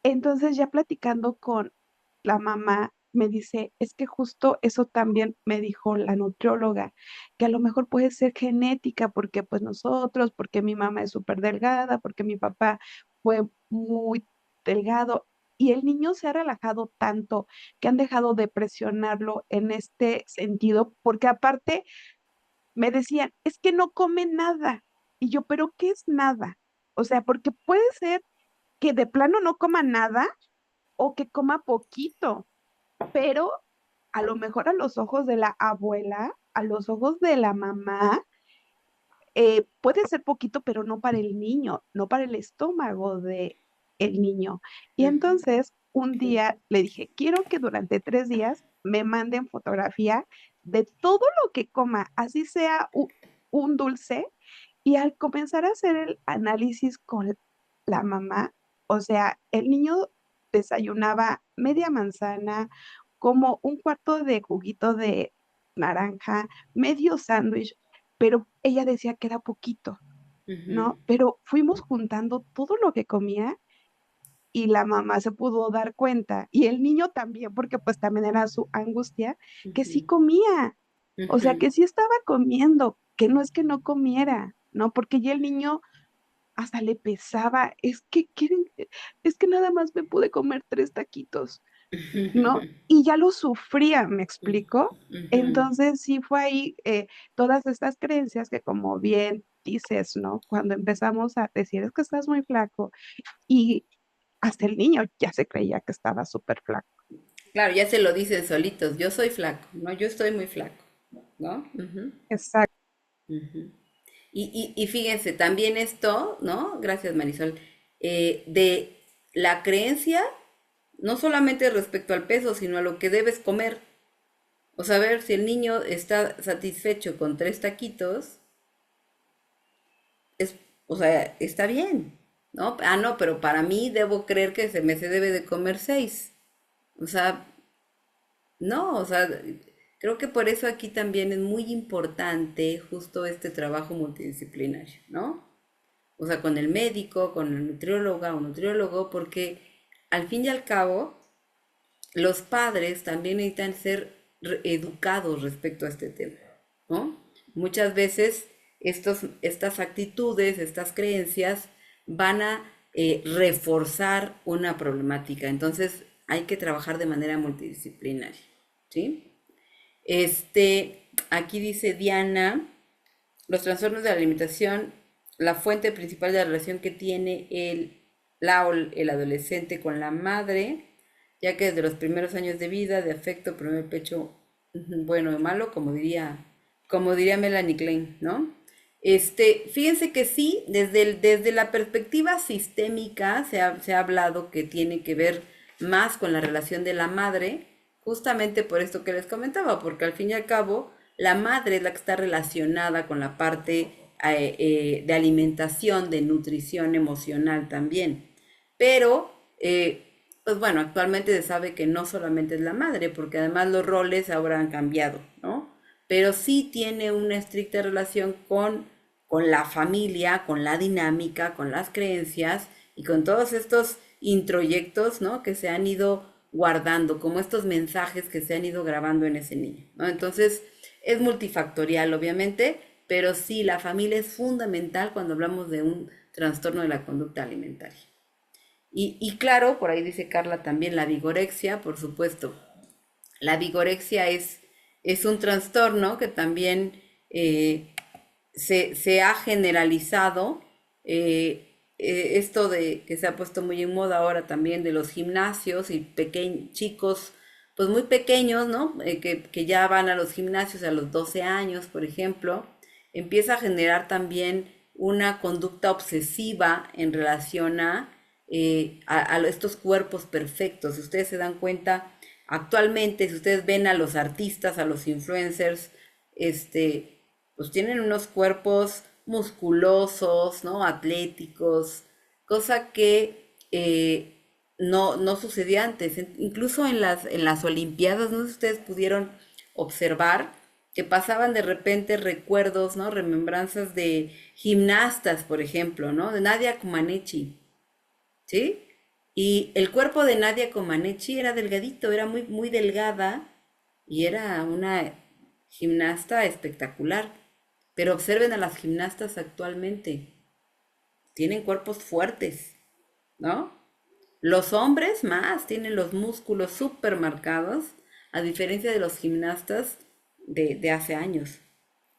Speaker 7: entonces ya platicando con la mamá, me dice, es que justo eso también me dijo la nutrióloga, que a lo mejor puede ser genética, porque pues nosotros, porque mi mamá es súper delgada, porque mi papá fue muy delgado. Y el niño se ha relajado tanto que han dejado de presionarlo en este sentido, porque aparte me decían, es que no come nada. Y yo, ¿pero qué es nada? O sea, porque puede ser que de plano no coma nada o que coma poquito, pero a lo mejor a los ojos de la abuela, a los ojos de la mamá, puede ser poquito, pero no para el niño, no para el estómago de el niño. Y
Speaker 1: ujú,
Speaker 7: entonces un
Speaker 1: sí,
Speaker 7: día le dije, quiero que durante 3 días me manden fotografía de todo lo que coma, así sea un dulce. Y al comenzar a hacer el análisis con la mamá, o sea, el niño desayunaba media manzana, como un cuarto de juguito de naranja, medio sándwich, pero ella decía que era poquito,
Speaker 1: ujú,
Speaker 7: ¿no? Pero fuimos juntando todo lo que comía y la mamá se pudo dar cuenta y el niño también, porque pues también era su angustia, que sí
Speaker 1: ujú,
Speaker 7: comía, o sea,
Speaker 1: ujú.
Speaker 7: que sí estaba comiendo, que no es que no comiera, ¿no? Porque ya el niño hasta le pesaba, es que nada más me pude comer 3 taquitos, ¿no? Y ya lo sufría, ¿me explico?
Speaker 1: Ujú.
Speaker 7: Entonces sí fue ahí todas estas creencias que como bien dices, ¿no? Cuando empezamos a decir, es que estás muy flaco y hasta el niño ya se creía que estaba súper flaco.
Speaker 1: Claro, ya se lo dicen solitos, yo soy flaco, ¿no? Yo estoy muy flaco, ¿no? Ujú,
Speaker 7: Exacto.
Speaker 1: ujú. Y fíjense, también esto, ¿no? Gracias, Marisol, de la creencia, no solamente respecto al peso, sino a lo que debes comer. O saber si el niño está satisfecho con 3 taquitos, es, o sea, está bien, ¿no? Ah, no, pero para mí debo creer que se debe de comer 6. O sea, No, o sea, creo que por eso aquí también es muy importante justo este trabajo multidisciplinario, ¿no? O sea, con el médico, con la nutrióloga o nutriólogo, porque al fin y al cabo, los padres también necesitan ser educados respecto a este tema, ¿no? Muchas veces estas actitudes, estas creencias van a reforzar una problemática, entonces hay que trabajar de manera multidisciplinaria, ¿sí? Aquí dice Diana, los trastornos de la alimentación, la fuente principal de la relación que tiene el adolescente con la madre, ya que desde los primeros años de vida, de afecto, primer pecho, bueno o malo, como diría Melanie Klein, ¿no? Fíjense que sí, desde la perspectiva sistémica se ha hablado que tiene que ver más con la relación de la madre, justamente por esto que les comentaba, porque al fin y al cabo, la madre es la que está relacionada con la parte de alimentación, de nutrición emocional también. Pero, pues bueno, actualmente se sabe que no solamente es la madre, porque además los roles ahora han cambiado, ¿no? Pero sí tiene una estricta relación con la familia, con la dinámica, con las creencias y con todos estos introyectos, ¿no? Que se han ido guardando, como estos mensajes que se han ido grabando en ese niño, ¿no? Entonces, es multifactorial, obviamente, pero sí, la familia es fundamental cuando hablamos de un trastorno de la conducta alimentaria. Y claro, por ahí dice Carla también, la vigorexia, por supuesto. La vigorexia es un trastorno que también se ha generalizado. Esto de que se ha puesto muy en moda ahora también de los gimnasios y chicos, pues muy pequeños, ¿no? Que ya van a los gimnasios a los 12 años, por ejemplo, empieza a generar también una conducta obsesiva en relación a estos cuerpos perfectos. Si ustedes se dan cuenta, actualmente, si ustedes ven a los artistas, a los influencers, pues tienen unos cuerpos musculosos, ¿no? Atléticos, cosa que no sucedía antes. Incluso en las Olimpiadas, no sé si ustedes pudieron observar que pasaban de repente recuerdos, ¿no? Remembranzas de gimnastas, por ejemplo, ¿no? De Nadia Comaneci, ¿sí? Y el cuerpo de Nadia Comaneci era delgadito, era muy, muy delgada y era una gimnasta espectacular. Pero observen a las gimnastas actualmente. Tienen cuerpos fuertes, ¿no? Los hombres más tienen los músculos súper marcados, a diferencia de los gimnastas de hace años.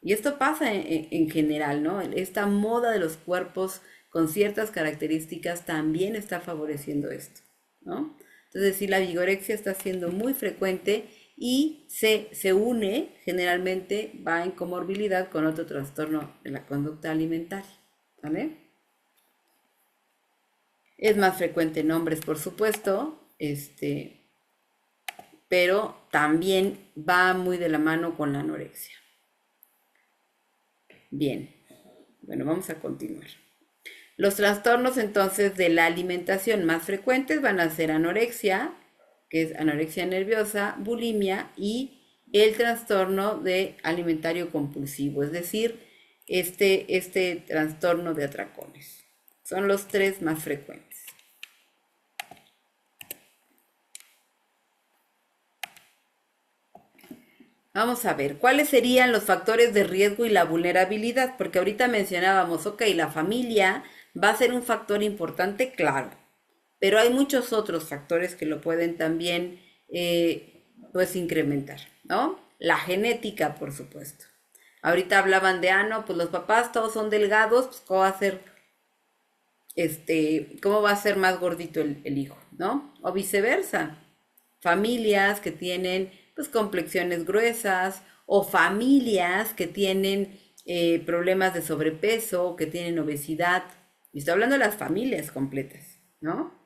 Speaker 1: Y esto pasa en general, ¿no? Esta moda de los cuerpos con ciertas características también está favoreciendo esto, ¿no? Entonces, sí, la vigorexia está siendo muy frecuente y se une, generalmente va en comorbilidad con otro trastorno de la conducta alimentaria, ¿vale? Es más frecuente en hombres, por supuesto, pero también va muy de la mano con la anorexia. Bien, bueno, vamos a continuar. Los trastornos entonces de la alimentación más frecuentes van a ser anorexia, que es anorexia nerviosa, bulimia y el trastorno de alimentario compulsivo, es decir, este trastorno de atracones. Son los tres más frecuentes. Vamos a ver, ¿cuáles serían los factores de riesgo y la vulnerabilidad? Porque ahorita mencionábamos, ok, la familia va a ser un factor importante, claro, pero hay muchos otros factores que lo pueden también, pues, incrementar, ¿no? La genética, por supuesto. Ahorita hablaban de, no, pues los papás todos son delgados, pues, ¿cómo va a ser más gordito el hijo, ¿no? O viceversa. Familias que tienen, pues, complexiones gruesas, o familias que tienen problemas de sobrepeso, que tienen obesidad. Y estoy hablando de las familias completas, ¿no?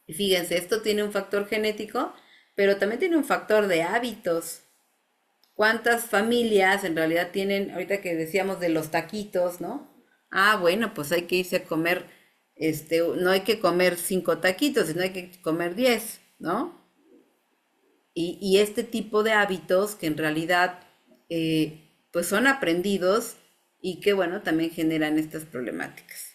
Speaker 1: Y fíjense, esto tiene un factor genético, pero también tiene un factor de hábitos. ¿Cuántas familias en realidad tienen, ahorita que decíamos de los taquitos, ¿no? Bueno, pues hay que irse a comer, no hay que comer 5 taquitos, sino hay que comer 10, ¿no? Y este tipo de hábitos que en realidad pues son aprendidos y que bueno, también generan estas problemáticas.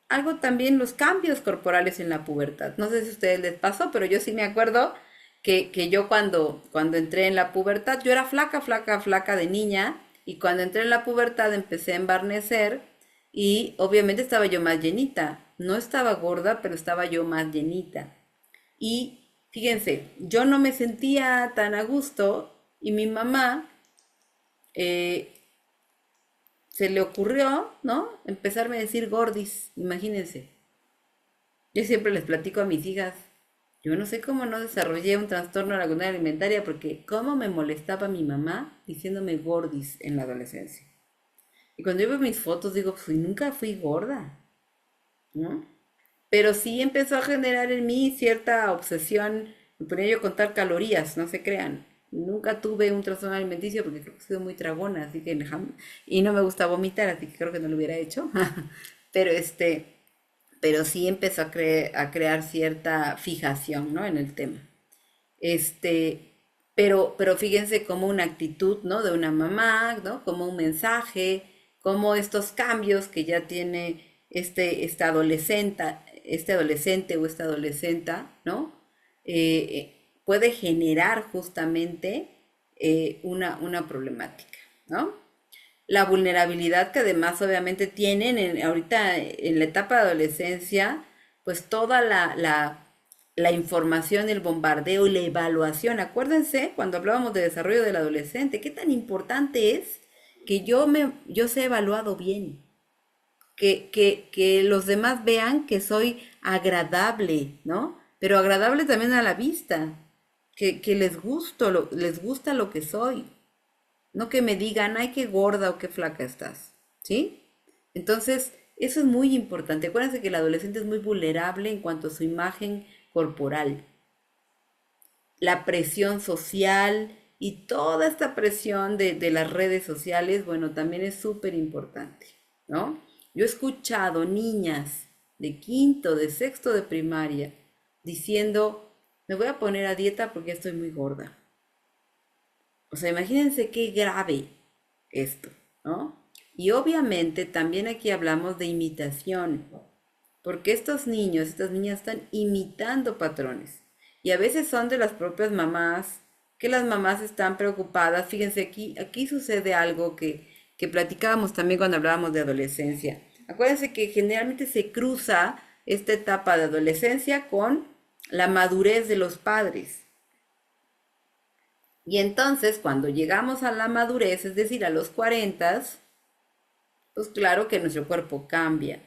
Speaker 1: Algo también los cambios corporales en la pubertad. No sé si a ustedes les pasó, pero yo sí me acuerdo que yo cuando entré en la pubertad, yo era flaca, flaca, flaca de niña, y cuando entré en la pubertad empecé a embarnecer y obviamente estaba yo más llenita. No estaba gorda, pero estaba yo más llenita. Y fíjense, yo no me sentía tan a gusto y mi mamá eh, se le ocurrió, ¿no? Empezarme a decir gordis, imagínense. Yo siempre les platico a mis hijas, yo no sé cómo no desarrollé un trastorno de la conducta alimentaria porque cómo me molestaba mi mamá diciéndome gordis en la adolescencia. Y cuando yo veo mis fotos digo, pues nunca fui gorda, ¿no? Pero sí empezó a generar en mí cierta obsesión. Me ponía yo a contar calorías, no se crean. Nunca tuve un trastorno alimenticio porque creo que he sido muy tragona, así que y no me gusta vomitar, así que creo que no lo hubiera hecho. Pero pero sí empezó a crear cierta fijación, ¿no? En el tema. Pero fíjense como una actitud, ¿no? De una mamá, ¿no? Como un mensaje, como estos cambios que ya tiene este adolescente o esta adolescenta, ¿no? Puede generar justamente una problemática, ¿no? La vulnerabilidad que además obviamente tienen ahorita en la etapa de adolescencia, pues toda la información, el bombardeo y la evaluación. Acuérdense cuando hablábamos de desarrollo del adolescente, qué tan importante es que yo sea evaluado bien, que los demás vean que soy agradable, ¿no? Pero agradable también a la vista, que les gusta lo que soy, no que me digan, ay, qué gorda o qué flaca estás, ¿sí? Entonces, eso es muy importante. Acuérdense que el adolescente es muy vulnerable en cuanto a su imagen corporal. La presión social y toda esta presión de las redes sociales, bueno, también es súper importante, ¿no? Yo he escuchado niñas de quinto, de sexto de primaria diciendo, me voy a poner a dieta porque estoy muy gorda. O sea, imagínense qué grave esto, ¿no? Y obviamente también aquí hablamos de imitación, porque estos niños, estas niñas están imitando patrones. Y a veces son de las propias mamás, que las mamás están preocupadas. Fíjense, aquí sucede algo que platicábamos también cuando hablábamos de adolescencia. Acuérdense que generalmente se cruza esta etapa de adolescencia con la madurez de los padres. Y entonces, cuando llegamos a la madurez, es decir, a los 40, pues claro que nuestro cuerpo cambia.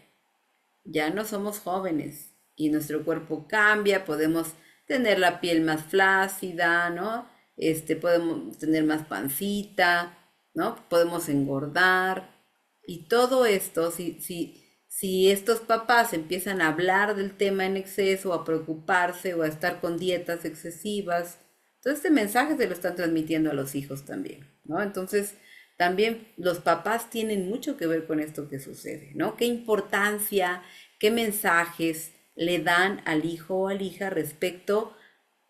Speaker 1: Ya no somos jóvenes y nuestro cuerpo cambia, podemos tener la piel más flácida, ¿no? Podemos tener más pancita, ¿no? Podemos engordar. Y todo esto, si estos papás empiezan a hablar del tema en exceso, a preocuparse o a estar con dietas excesivas, todo este mensaje se lo están transmitiendo a los hijos también, ¿no? Entonces, también los papás tienen mucho que ver con esto que sucede, ¿no? ¿Qué importancia, qué mensajes le dan al hijo o a la hija respecto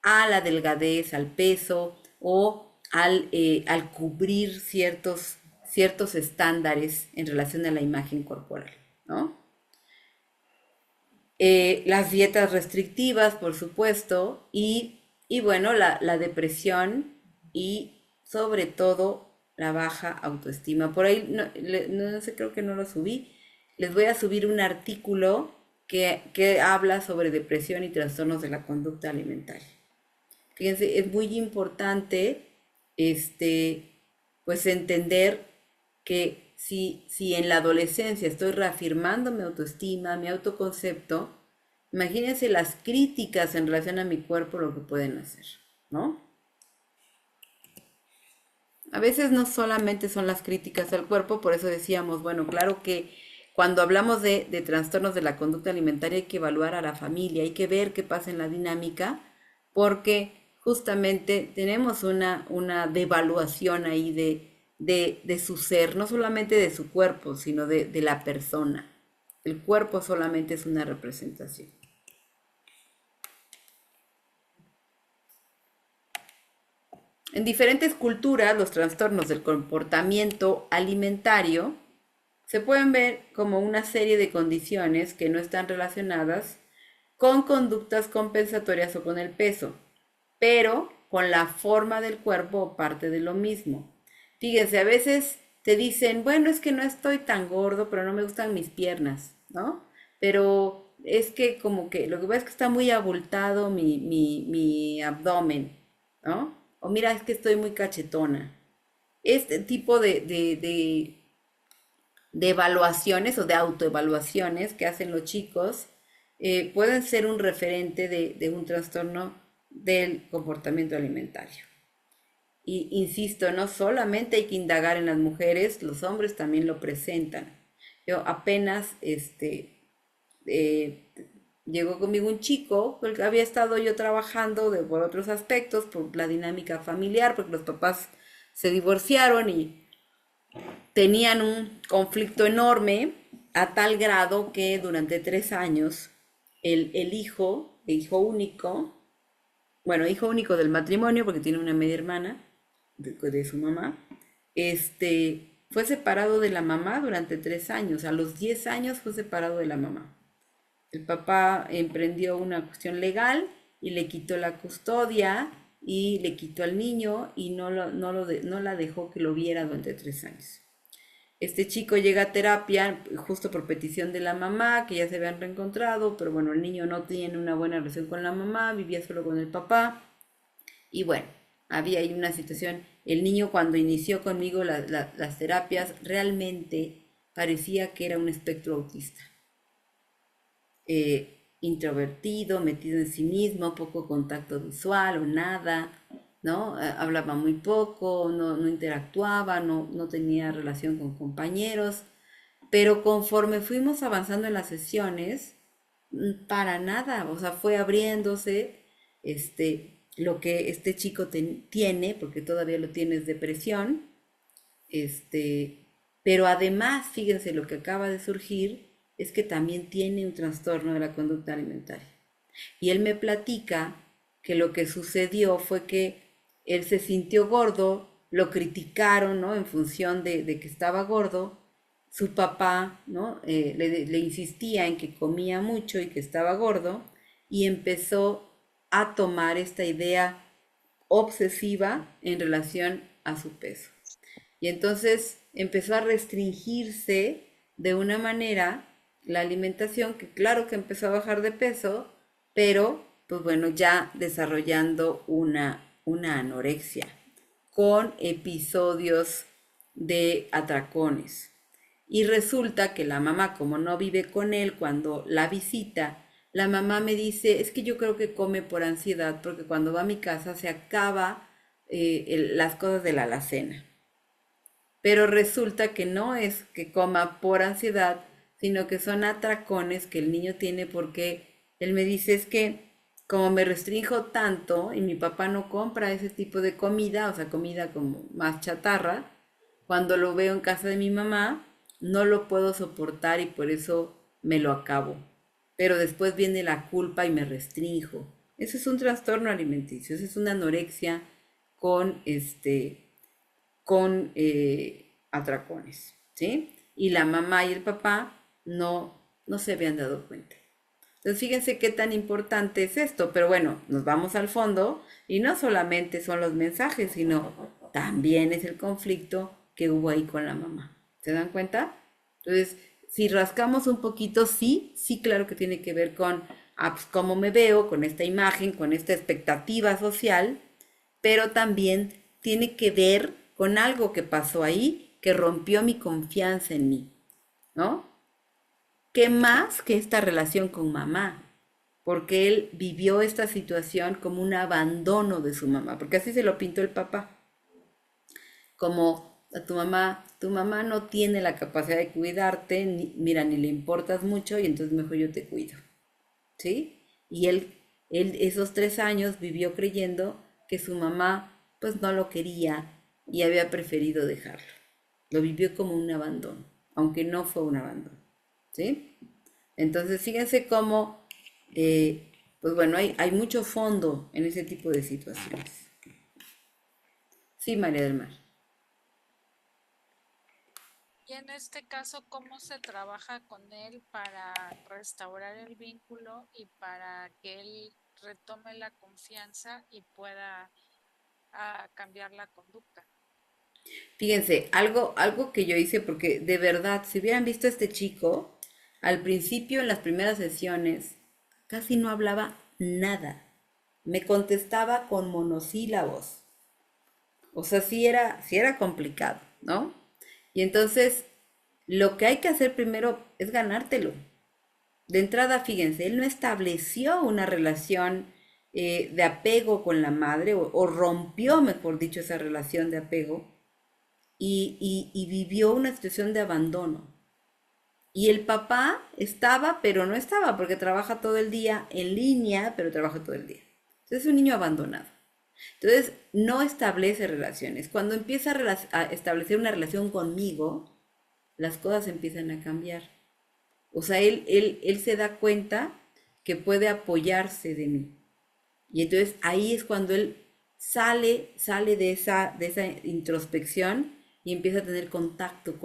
Speaker 1: a la delgadez, al peso o al cubrir ciertos estándares en relación a la imagen corporal, ¿no? Las dietas restrictivas, por supuesto, y bueno, la depresión y sobre todo la baja autoestima. Por ahí, no sé, creo que no lo subí. Les voy a subir un artículo que habla sobre depresión y trastornos de la conducta alimentaria. Fíjense, es muy importante pues entender que si en la adolescencia estoy reafirmando mi autoestima, mi autoconcepto, imagínense las críticas en relación a mi cuerpo, lo que pueden hacer, ¿no? A veces no solamente son las críticas al cuerpo, por eso decíamos, bueno, claro que cuando hablamos de trastornos de la conducta alimentaria hay que evaluar a la familia, hay que ver qué pasa en la dinámica, porque justamente tenemos una devaluación ahí de su ser, no solamente de su cuerpo, sino de la persona. El cuerpo solamente es una representación. En diferentes culturas, los trastornos del comportamiento alimentario se pueden ver como una serie de condiciones que no están relacionadas con conductas compensatorias o con el peso, pero con la forma del cuerpo o parte de lo mismo. Fíjense, a veces te dicen, bueno, es que no estoy tan gordo, pero no me gustan mis piernas, ¿no? Pero es que como que lo que pasa es que está muy abultado mi abdomen, ¿no? O mira, es que estoy muy cachetona. Este tipo de evaluaciones o de autoevaluaciones que hacen los chicos pueden ser un referente de un trastorno del comportamiento alimentario. Y insisto, no solamente hay que indagar en las mujeres, los hombres también lo presentan. Yo apenas, eh, llegó conmigo un chico, porque había estado yo trabajando por otros aspectos, por la dinámica familiar, porque los papás se divorciaron y tenían un conflicto enorme a tal grado que durante 3 años el hijo único, bueno, hijo único del matrimonio, porque tiene una media hermana de su mamá, fue separado de la mamá durante 3 años. A los 10 años fue separado de la mamá. El papá emprendió una cuestión legal y le quitó la custodia y le quitó al niño y no la dejó que lo viera durante 3 años. Este chico llega a terapia justo por petición de la mamá, que ya se habían reencontrado, pero bueno, el niño no tiene una buena relación con la mamá, vivía solo con el papá. Y bueno, había ahí una situación. El niño cuando inició conmigo las terapias realmente parecía que era un espectro autista. Introvertido, metido en sí mismo, poco contacto visual o nada, ¿no? Hablaba muy poco, no interactuaba, no tenía relación con compañeros, pero conforme fuimos avanzando en las sesiones, para nada, o sea, fue abriéndose, lo que este chico tiene, porque todavía lo tiene, es depresión, pero además, fíjense, lo que acaba de surgir es que también tiene un trastorno de la conducta alimentaria. Y él me platica que lo que sucedió fue que él se sintió gordo, lo criticaron, ¿no? En función de que estaba gordo. Su papá, ¿no? Le insistía en que comía mucho y que estaba gordo, y empezó a tomar esta idea obsesiva en relación a su peso. Y entonces empezó a restringirse de una manera la alimentación, que claro que empezó a bajar de peso, pero pues bueno, ya desarrollando una anorexia con episodios de atracones. Y resulta que la mamá, como no vive con él, cuando la visita, la mamá me dice, es que yo creo que come por ansiedad, porque cuando va a mi casa se acaba las cosas de la alacena. Pero resulta que no es que coma por ansiedad, sino que son atracones que el niño tiene, porque él me dice, es que como me restrinjo tanto y mi papá no compra ese tipo de comida, o sea, comida como más chatarra, cuando lo veo en casa de mi mamá, no lo puedo soportar y por eso me lo acabo. Pero después viene la culpa y me restrinjo. Eso es un trastorno alimenticio, eso es una anorexia con atracones, ¿sí? Y la mamá y el papá no se habían dado cuenta. Entonces, fíjense qué tan importante es esto, pero bueno, nos vamos al fondo y no solamente son los mensajes, sino también es el conflicto que hubo ahí con la mamá. ¿Se dan cuenta? Entonces, si rascamos un poquito, sí, claro que tiene que ver con pues, cómo me veo, con esta imagen, con esta expectativa social, pero también tiene que ver con algo que pasó ahí, que rompió mi confianza en mí, ¿no? ¿Qué más que esta relación con mamá? Porque él vivió esta situación como un abandono de su mamá, porque así se lo pintó el papá, como a tu mamá no tiene la capacidad de cuidarte, mira, ni le importas mucho y entonces mejor yo te cuido, ¿sí? Y él esos 3 años vivió creyendo que su mamá pues no lo quería y había preferido dejarlo. Lo vivió como un abandono, aunque no fue un abandono, ¿sí? Entonces fíjense cómo, pues bueno, hay mucho fondo en ese tipo de situaciones. Sí, María del Mar.
Speaker 6: Y en este caso, ¿cómo se trabaja con él para restaurar el vínculo y para que él retome la confianza y pueda cambiar la conducta?
Speaker 1: Fíjense, algo que yo hice, porque de verdad, si hubieran visto a este chico, al principio en las primeras sesiones, casi no hablaba nada. Me contestaba con monosílabos. O sea, sí era complicado, ¿no? Y entonces, lo que hay que hacer primero es ganártelo. De entrada, fíjense, él no estableció una relación de apego con la madre, o rompió, mejor dicho, esa relación de apego, y vivió una situación de abandono. Y el papá estaba, pero no estaba, porque trabaja todo el día en línea, pero trabaja todo el día. Entonces es un niño abandonado. Entonces no establece relaciones. Cuando empieza a establecer una relación conmigo, las cosas empiezan a cambiar. O sea, él se da cuenta que puede apoyarse de mí. Y entonces ahí es cuando él sale de esa introspección y empieza a tener contacto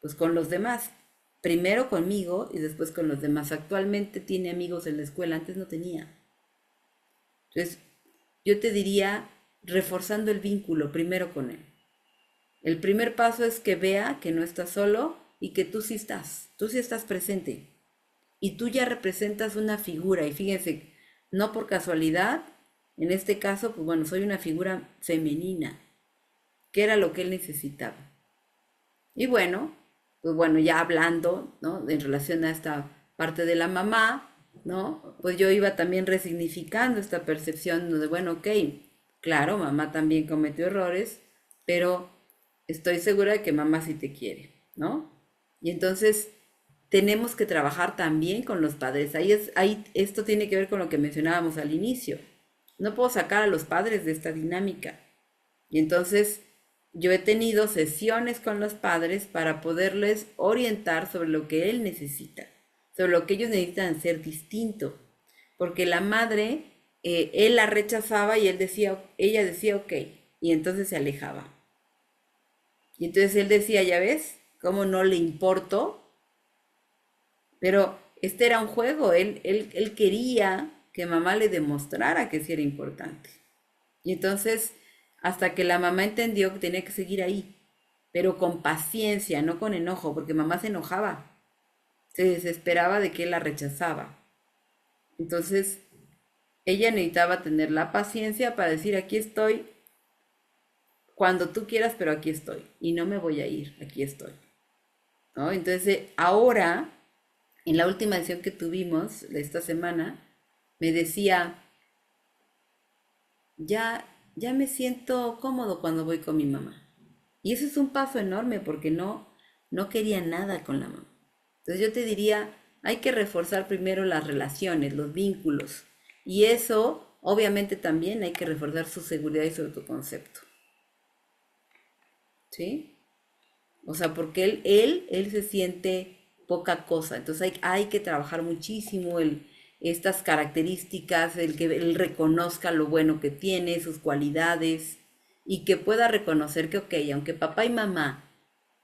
Speaker 1: pues, con los demás. Primero conmigo y después con los demás. Actualmente tiene amigos en la escuela, antes no tenía. Entonces, yo te diría, reforzando el vínculo primero con él. El primer paso es que vea que no estás solo y que tú sí estás presente. Y tú ya representas una figura. Y fíjense, no por casualidad, en este caso, pues bueno, soy una figura femenina, que era lo que él necesitaba. Y bueno, pues bueno, ya hablando, ¿no? En relación a esta parte de la mamá, ¿no? Pues yo iba también resignificando esta percepción de, bueno, ok, claro, mamá también cometió errores, pero estoy segura de que mamá sí te quiere, ¿no? Y entonces tenemos que trabajar también con los padres. Ahí esto tiene que ver con lo que mencionábamos al inicio. No puedo sacar a los padres de esta dinámica. Y entonces yo he tenido sesiones con los padres para poderles orientar sobre lo que él necesita, sobre lo que ellos necesitan ser distinto. Porque la madre, él la rechazaba y ella decía ok, y entonces se alejaba. Y entonces él decía, ya ves, cómo no le importó, pero este era un juego, él quería que mamá le demostrara que sí era importante. Y entonces, hasta que la mamá entendió que tenía que seguir ahí, pero con paciencia, no con enojo, porque mamá se enojaba, se desesperaba de que él la rechazaba. Entonces, ella necesitaba tener la paciencia para decir, aquí estoy, cuando tú quieras, pero aquí estoy, y no me voy a ir, aquí estoy, ¿no? Entonces, ahora, en la última sesión que tuvimos de esta semana, me decía, ya me siento cómodo cuando voy con mi mamá. Y eso es un paso enorme porque no quería nada con la mamá. Entonces yo te diría, hay que reforzar primero las relaciones, los vínculos. Y eso, obviamente también hay que reforzar su seguridad y su autoconcepto. ¿Sí? O sea, porque él se siente poca cosa. Entonces hay que trabajar muchísimo estas características, el que él reconozca lo bueno que tiene, sus cualidades, y que pueda reconocer que, ok, aunque papá y mamá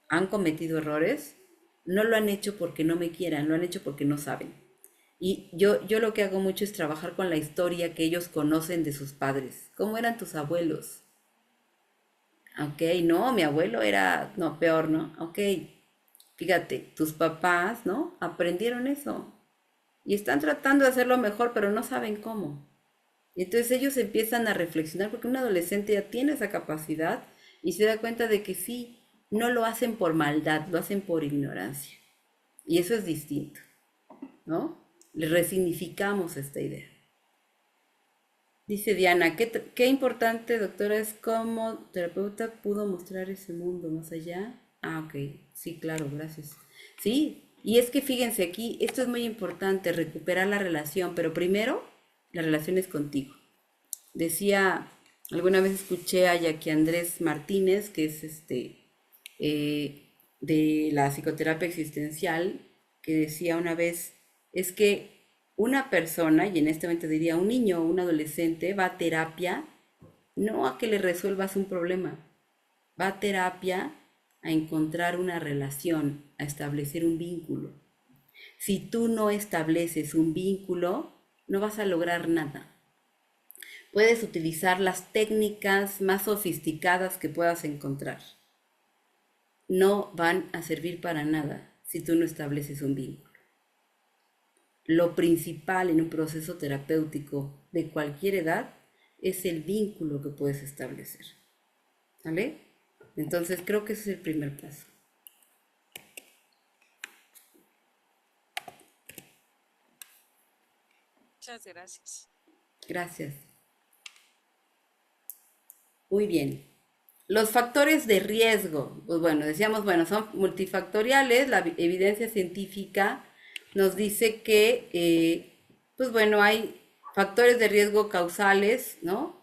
Speaker 1: han cometido errores, no lo han hecho porque no me quieran, lo han hecho porque no saben. Y yo lo que hago mucho es trabajar con la historia que ellos conocen de sus padres. ¿Cómo eran tus abuelos? Ok, no, mi abuelo era, no, peor, ¿no? Ok, fíjate, tus papás, ¿no? Aprendieron eso y están tratando de hacerlo mejor, pero no saben cómo. Y entonces ellos empiezan a reflexionar porque un adolescente ya tiene esa capacidad y se da cuenta de que sí, no lo hacen por maldad, lo hacen por ignorancia. Y eso es distinto, ¿no? Le resignificamos esta idea. Dice Diana, qué importante, doctora, es cómo terapeuta pudo mostrar ese mundo más allá. Ah, ok, sí, claro, gracias. Sí, y es que fíjense aquí, esto es muy importante, recuperar la relación, pero primero, la relación es contigo. Decía, alguna vez escuché a Jackie Andrés Martínez, que es de la psicoterapia existencial, que decía una vez, es que una persona, y en este momento diría un niño o un adolescente, va a terapia no a que le resuelvas un problema. Va a terapia a encontrar una relación, a establecer un vínculo. Si tú no estableces un vínculo, no vas a lograr nada. Puedes utilizar las técnicas más sofisticadas que puedas encontrar. No van a servir para nada si tú no estableces un vínculo. Lo principal en un proceso terapéutico de cualquier edad es el vínculo que puedes establecer. ¿Vale? Entonces creo que ese es el primer paso.
Speaker 6: Muchas gracias.
Speaker 1: Gracias. Muy bien. Los factores de riesgo, pues bueno, decíamos, bueno, son multifactoriales. La evidencia científica nos dice que, pues bueno, hay factores de riesgo causales, ¿no?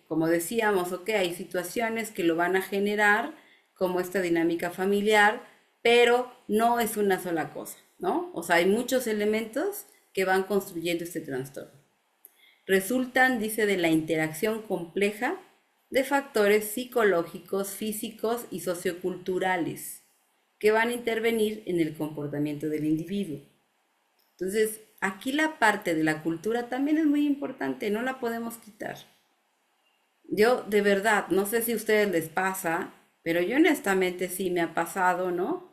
Speaker 1: Como decíamos, ok, hay situaciones que lo van a generar, como esta dinámica familiar, pero no es una sola cosa, ¿no? O sea, hay muchos elementos que van construyendo este trastorno. Resultan, dice, de la interacción compleja de factores psicológicos, físicos y socioculturales que van a intervenir en el comportamiento del individuo. Entonces, aquí la parte de la cultura también es muy importante, no la podemos quitar. Yo, de verdad, no sé si a ustedes les pasa, pero yo honestamente sí me ha pasado, ¿no?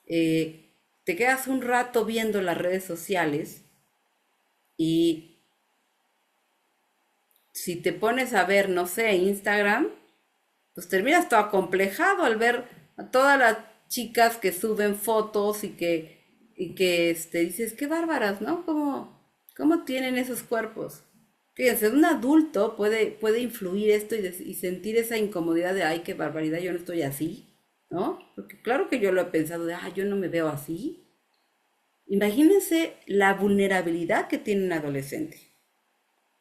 Speaker 1: Te quedas un rato viendo las redes sociales y si te pones a ver, no sé, Instagram, pues terminas todo acomplejado al ver a todas las chicas que suben fotos y que dices, qué bárbaras, ¿no? ¿Cómo tienen esos cuerpos? Fíjense, un adulto puede influir esto y sentir esa incomodidad de, ay, qué barbaridad, yo no estoy así, ¿no? Porque claro que yo lo he pensado de, yo no me veo así. Imagínense la vulnerabilidad que tiene un adolescente,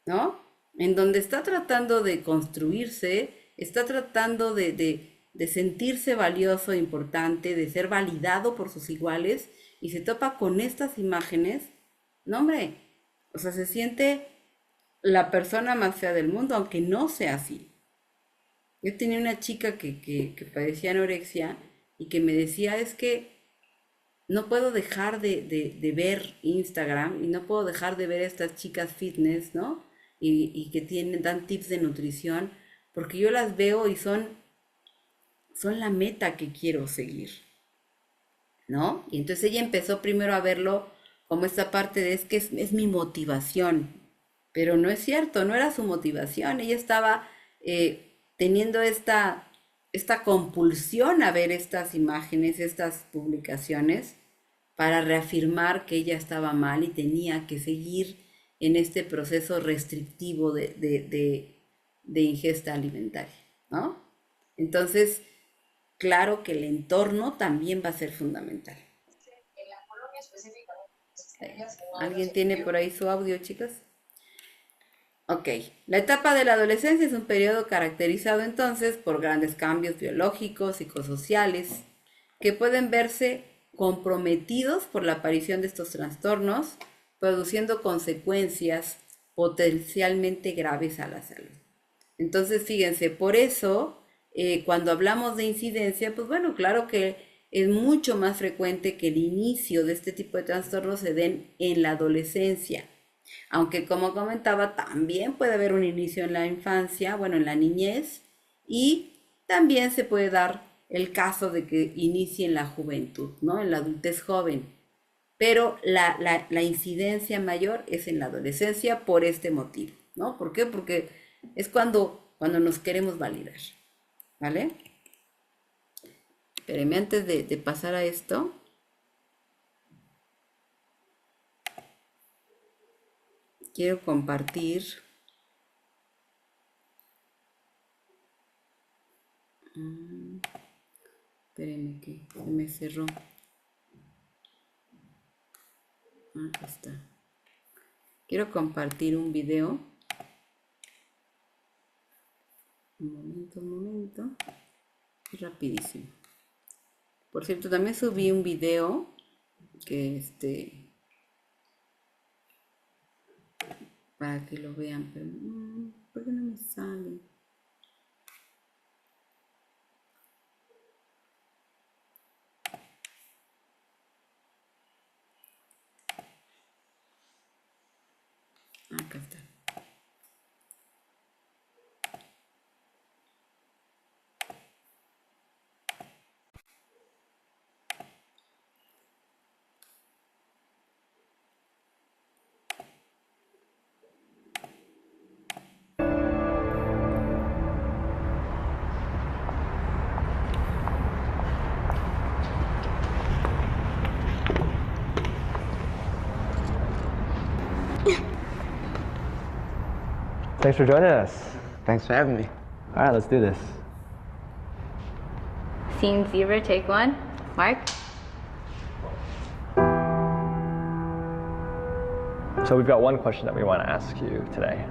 Speaker 1: ¿no? En donde está tratando de construirse, está tratando de sentirse valioso, importante, de ser validado por sus iguales, y se topa con estas imágenes, no hombre, o sea, se siente la persona más fea del mundo, aunque no sea así. Yo tenía una chica que padecía anorexia y que me decía, es que no puedo dejar de ver Instagram y no puedo dejar de ver a estas chicas fitness, ¿no? Y que dan tips de nutrición, porque yo las veo y son la meta que quiero seguir, ¿no? Y entonces ella empezó primero a verlo como esta parte de es que es mi motivación, pero no es cierto, no era su motivación, ella estaba teniendo esta compulsión a ver estas imágenes, estas publicaciones, para reafirmar que ella estaba mal y tenía que seguir en este proceso restrictivo de ingesta alimentaria, ¿no? Entonces, claro que el entorno también va a ser fundamental. ¿Alguien tiene por ahí su audio, chicas? Ok, la etapa de la adolescencia es un periodo caracterizado entonces por grandes cambios biológicos, psicosociales, que pueden verse comprometidos por la aparición de estos trastornos, produciendo consecuencias potencialmente graves a la salud. Entonces, fíjense, por eso, cuando hablamos de incidencia, pues bueno, claro que es mucho más frecuente que el inicio de este tipo de trastornos se den en la adolescencia. Aunque como comentaba, también puede haber un inicio en la infancia, bueno, en la niñez, y también se puede dar el caso de que inicie en la juventud, ¿no? En la adultez joven. Pero la incidencia mayor es en la adolescencia por este motivo, ¿no? ¿Por qué? Porque es cuando nos queremos validar, ¿vale? Espérenme, antes de pasar a esto, quiero compartir espérenme que se me cerró. Acá está. Quiero compartir un video. Un momento. Rapidísimo. Por cierto, también subí un video que para que lo vean, pero ¿por qué no me sale? Acá está.
Speaker 8: Thanks for joining us.
Speaker 9: Thanks for having me.
Speaker 8: All right, let's do this.
Speaker 10: Scene zero, take one. Mark?
Speaker 8: So we've got one question that we want to ask you today.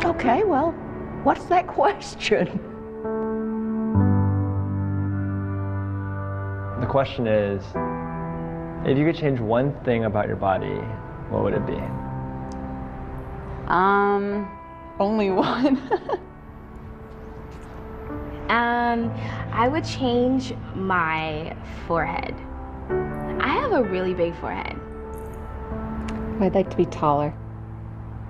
Speaker 11: Okay, well, what's that question?
Speaker 8: The question is, if you could change one thing about your body, what would it be?
Speaker 10: Only one. I would change my forehead. I have a really big forehead.
Speaker 11: I'd like to be taller.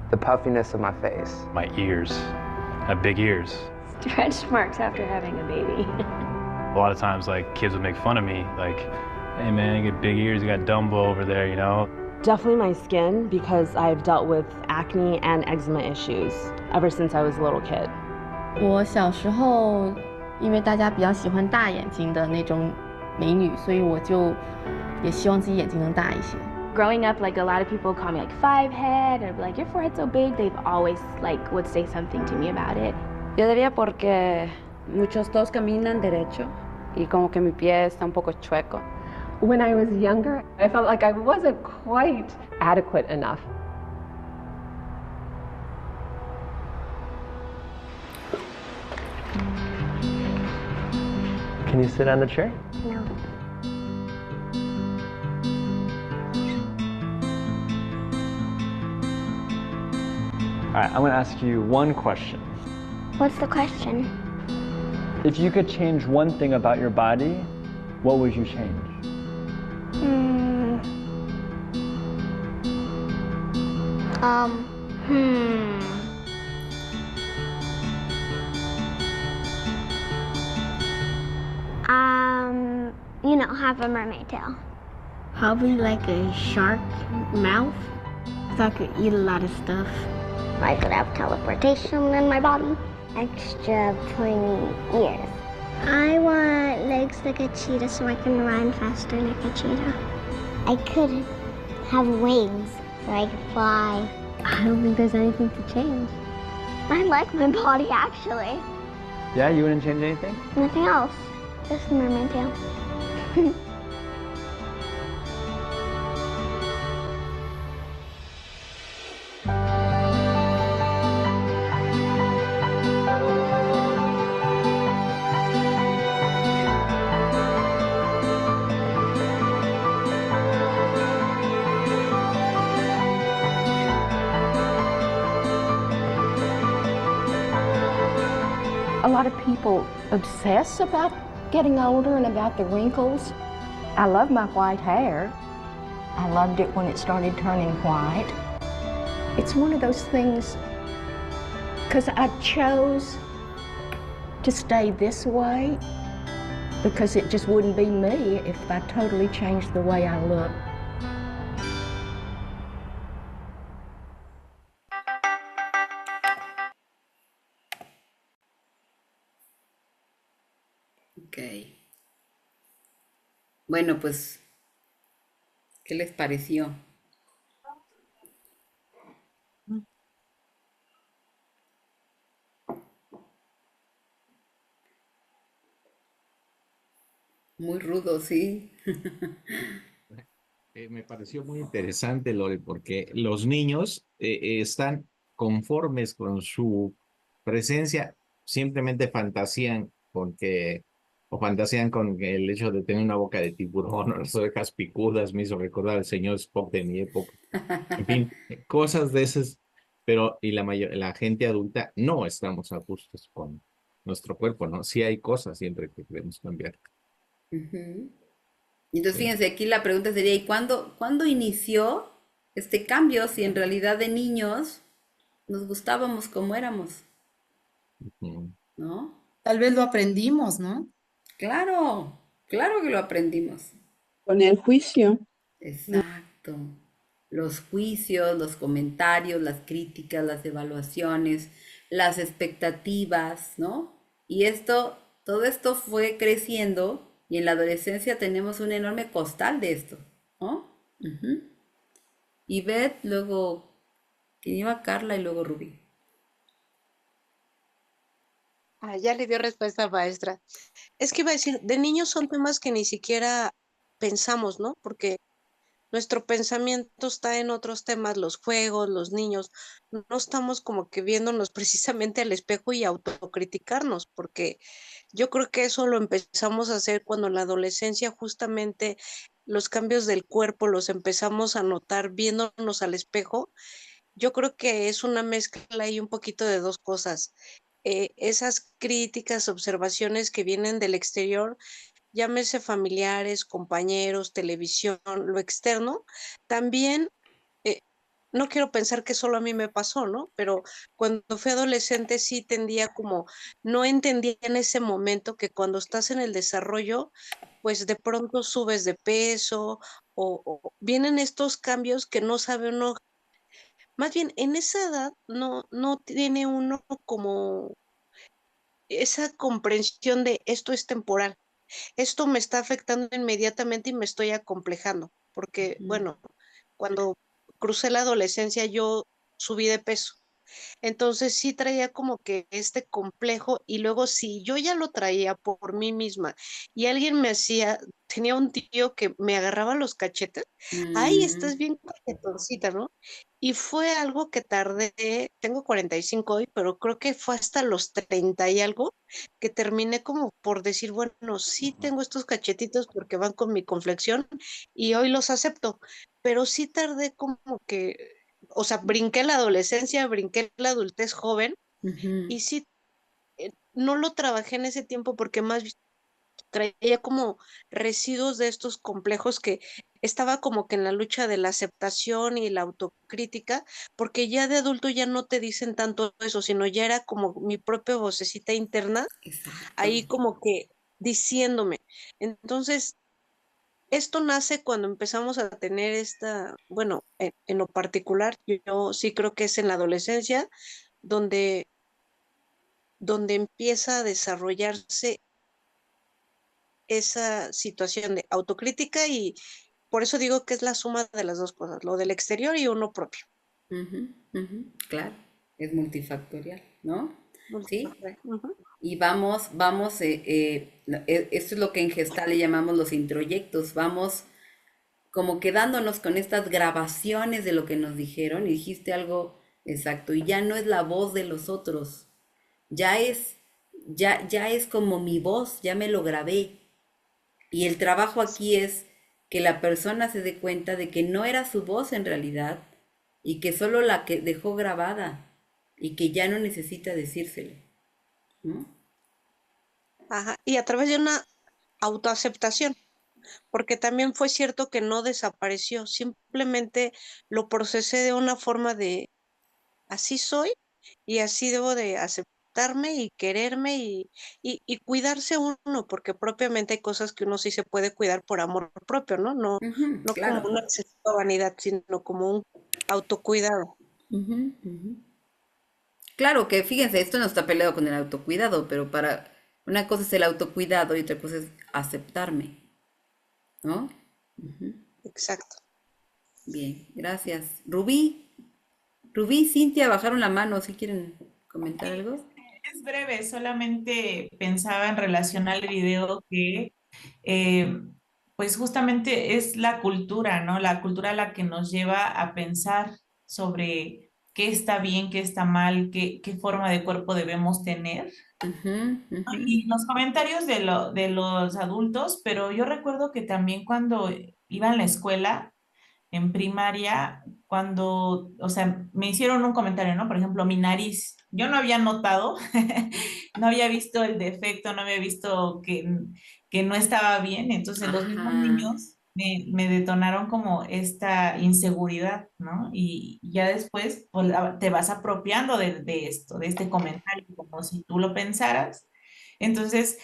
Speaker 9: The puffiness of my face.
Speaker 12: My ears. I have big ears.
Speaker 10: Stretch marks after having a baby.
Speaker 12: A lot of times, like, kids would make fun of me, like, hey man, you got big ears, you got Dumbo over there, you know?
Speaker 13: Definitely my skin, because I've dealt with acne and eczema issues ever since I was a little kid.
Speaker 14: 我小时候，因为大家比较喜欢大眼睛的那种美女，所以我就也希望自己眼睛能大一些。
Speaker 10: Growing up, like a lot of people call me like five head, or like your forehead's so big. They've always like would say something to me about it.
Speaker 15: Yo diría porque muchos todos caminan derecho y como que mi pie está un poco chueco.
Speaker 16: When I was younger, I felt like I wasn't quite adequate enough.
Speaker 8: Can you sit on the chair?
Speaker 10: No.
Speaker 8: All right, I'm going to ask you one question.
Speaker 17: What's the question?
Speaker 8: If you could change one thing about your body, what would you change?
Speaker 17: You know, have a mermaid tail.
Speaker 18: Probably like a shark mouth, so I could eat a lot of stuff.
Speaker 17: I could have teleportation in my body. Extra pointy ears.
Speaker 18: I want legs like a cheetah so I can run faster like a cheetah.
Speaker 17: I could have wings so I could fly.
Speaker 18: I don't think there's anything to change.
Speaker 17: I like my body actually.
Speaker 8: Yeah, you wouldn't change anything?
Speaker 17: Nothing else. Just a mermaid tail.
Speaker 11: A lot of people obsess about getting older and about the wrinkles. I love my white hair. I loved it when it started turning white. It's one of those things, because I chose to stay this way, because it just wouldn't be me if I totally changed the way I look.
Speaker 1: Ok. Bueno, pues, ¿qué les pareció? Muy rudo, sí.
Speaker 19: Me pareció muy interesante, Lore, porque los niños están conformes con su presencia, simplemente fantasían fantasían con el hecho de tener una boca de tiburón o las orejas picudas. Me hizo recordar al señor Spock de mi época. En fin, cosas de esas, pero la gente adulta no estamos a gustos con nuestro cuerpo, ¿no? Sí hay cosas siempre que queremos cambiar.
Speaker 1: Entonces, fíjense, aquí la pregunta sería, ¿y cuándo inició este cambio si en realidad de niños nos gustábamos como éramos, ¿no?
Speaker 20: Tal vez lo aprendimos, ¿no?
Speaker 1: Claro, claro que lo aprendimos.
Speaker 21: Con el juicio.
Speaker 1: Exacto. Los juicios, los comentarios, las críticas, las evaluaciones, las expectativas, ¿no? Y todo esto fue creciendo y en la adolescencia tenemos un enorme costal de esto, ¿no? Ujú. Y Beth, luego, ¿quién iba? Carla y luego Rubí.
Speaker 3: Ya le dio respuesta, maestra. Es que iba a decir, de niños son temas que ni siquiera pensamos, ¿no? Porque nuestro pensamiento está en otros temas, los juegos, los niños. No estamos como que viéndonos precisamente al espejo y autocriticarnos, porque yo creo que eso lo empezamos a hacer cuando en la adolescencia justamente los cambios del cuerpo los empezamos a notar viéndonos al espejo. Yo creo que es una mezcla y un poquito de dos cosas. Esas críticas, observaciones que vienen del exterior, llámese familiares, compañeros, televisión, lo externo, también, no quiero pensar que solo a mí me pasó, ¿no? Pero cuando fui adolescente sí tendía como, no entendía en ese momento que cuando estás en el desarrollo, pues de pronto subes de peso o vienen estos cambios que no sabe uno, más bien en esa edad no tiene uno como esa comprensión de esto es temporal. Esto me está afectando inmediatamente y me estoy acomplejando, porque, bueno, cuando crucé la adolescencia yo subí de peso. Entonces sí traía como que este complejo y luego si yo ya lo traía por mí misma y alguien me hacía, tenía un tío que me agarraba los cachetes, ay, estás bien cachetoncita, ¿no? Y fue algo que tardé, tengo 45 hoy, pero creo que fue hasta los 30 y algo que terminé como por decir, bueno, sí tengo estos cachetitos porque van con mi complexión y hoy los acepto, pero sí tardé como que, o sea, brinqué la adolescencia, brinqué la adultez joven y sí, no lo trabajé en ese tiempo porque más traía como residuos de estos complejos que estaba como que en la lucha de la aceptación y la autocrítica, porque ya de adulto ya no te dicen tanto eso, sino ya era como mi propia vocecita interna, ahí como que diciéndome. Entonces, esto nace cuando empezamos a tener esta, bueno, en lo particular, yo sí creo que es en la adolescencia donde, donde empieza a desarrollarse esa situación de autocrítica y por eso digo que es la suma de las dos cosas, lo del exterior y uno propio.
Speaker 1: Ujú, ujú, claro, es multifactorial, ¿no? Sí.
Speaker 3: Ujú.
Speaker 1: Y esto es lo que en Gestalt le llamamos los introyectos, vamos como quedándonos con estas grabaciones de lo que nos dijeron y dijiste algo exacto, y ya no es la voz de los otros, ya es, ya es como mi voz, ya me lo grabé. Y el trabajo aquí es que la persona se dé cuenta de que no era su voz en realidad y que solo la que dejó grabada y que ya no necesita decírselo, ¿no?
Speaker 3: Ajá, y a través de una autoaceptación, porque también fue cierto que no desapareció, simplemente lo procesé de una forma de así soy y así debo de aceptarme y quererme y cuidarse uno, porque propiamente hay cosas que uno sí se puede cuidar por amor propio, ¿no? No,
Speaker 1: Ujú,
Speaker 3: no como
Speaker 1: claro.
Speaker 3: una excesiva vanidad, sino como un autocuidado.
Speaker 1: Ujú, ujú. Claro que fíjense, esto no está peleado con el autocuidado, pero para una cosa es el autocuidado y otra cosa es aceptarme, ¿no? Ujú.
Speaker 3: Exacto.
Speaker 1: Bien, gracias. Rubí, Cintia, bajaron la mano, si quieren comentar algo.
Speaker 22: Es breve, solamente pensaba en relación al video que, eh, pues justamente es la cultura, ¿no? La cultura la que nos lleva a pensar sobre qué está bien, qué está mal, qué forma de cuerpo debemos tener.
Speaker 1: Ujú, ujú.
Speaker 22: Y los comentarios de los adultos, pero yo recuerdo que también cuando iba a la escuela, en primaria, cuando, o sea, me hicieron un comentario, ¿no? Por ejemplo, mi nariz. Yo no había notado, no había visto el defecto, no había visto que no estaba bien. Entonces, los mismos
Speaker 1: Ajá.
Speaker 22: niños me detonaron como esta inseguridad, ¿no? Y ya después pues, te vas apropiando de esto, de este comentario, como si tú lo pensaras. Entonces,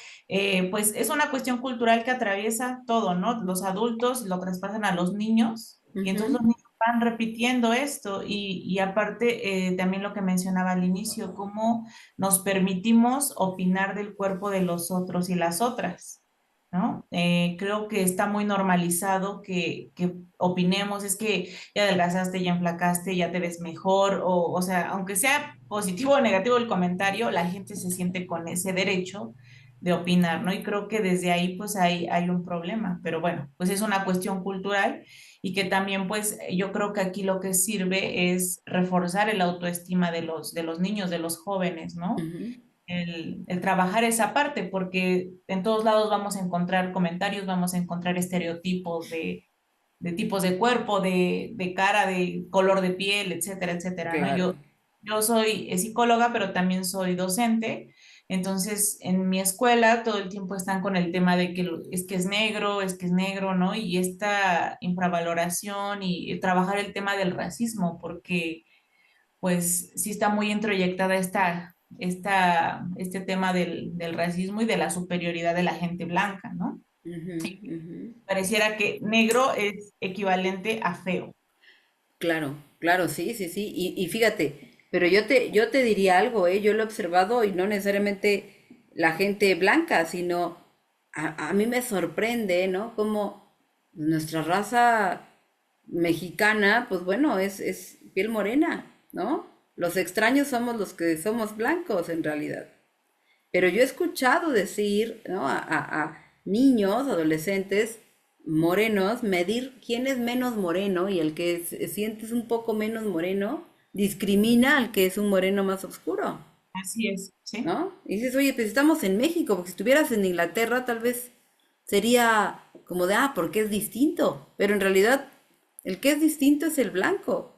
Speaker 22: pues es una cuestión cultural que atraviesa todo, ¿no? Los adultos lo traspasan a los niños y entonces los
Speaker 1: Ujú,
Speaker 22: niños van repitiendo esto y aparte también lo que mencionaba al inicio, cómo nos permitimos opinar del cuerpo de los otros y las otras. ¿No? Creo que está muy normalizado que opinemos, es que ya adelgazaste, ya enflacaste, ya te ves mejor, o sea, aunque sea positivo o negativo el comentario, la gente se siente con ese derecho de opinar, ¿no? Y creo que desde ahí pues hay un problema, pero bueno, pues es una cuestión cultural y que también pues yo creo que aquí lo que sirve es reforzar el autoestima de los niños, de los jóvenes, ¿no?
Speaker 1: ujú.
Speaker 22: El trabajar esa parte, porque en todos lados vamos a encontrar comentarios, vamos a encontrar estereotipos de tipos de cuerpo, de cara, de color de piel, etcétera, etcétera, ¿no?
Speaker 1: Claro.
Speaker 22: Yo soy psicóloga, pero también soy docente. Entonces, en mi escuela todo el tiempo están con el tema de que es que es negro, es que es negro, ¿no? Y esta infravaloración y trabajar el tema del racismo, porque pues sí está muy introyectada este tema del racismo y de la superioridad de la gente blanca, ¿no?
Speaker 1: Ujú, ujú.
Speaker 22: Pareciera que negro es equivalente a feo.
Speaker 1: Claro, claro, sí, sí, sí. Y fíjate, pero yo te diría algo, ¿eh? Yo lo he observado y no necesariamente la gente blanca, sino a mí me sorprende, ¿no? Como nuestra raza mexicana, pues bueno, es piel morena, ¿no? Los extraños somos los que somos blancos en realidad. Pero yo he escuchado decir, ¿no? A niños, adolescentes morenos, medir quién es menos moreno y el que sientes un poco menos moreno, discrimina al que es un moreno más oscuro,
Speaker 22: Así es, ¿sí?
Speaker 1: ¿no? Y dices, oye, pues estamos en México, porque si estuvieras en Inglaterra tal vez sería como de, porque es distinto, pero en realidad el que es distinto es el blanco,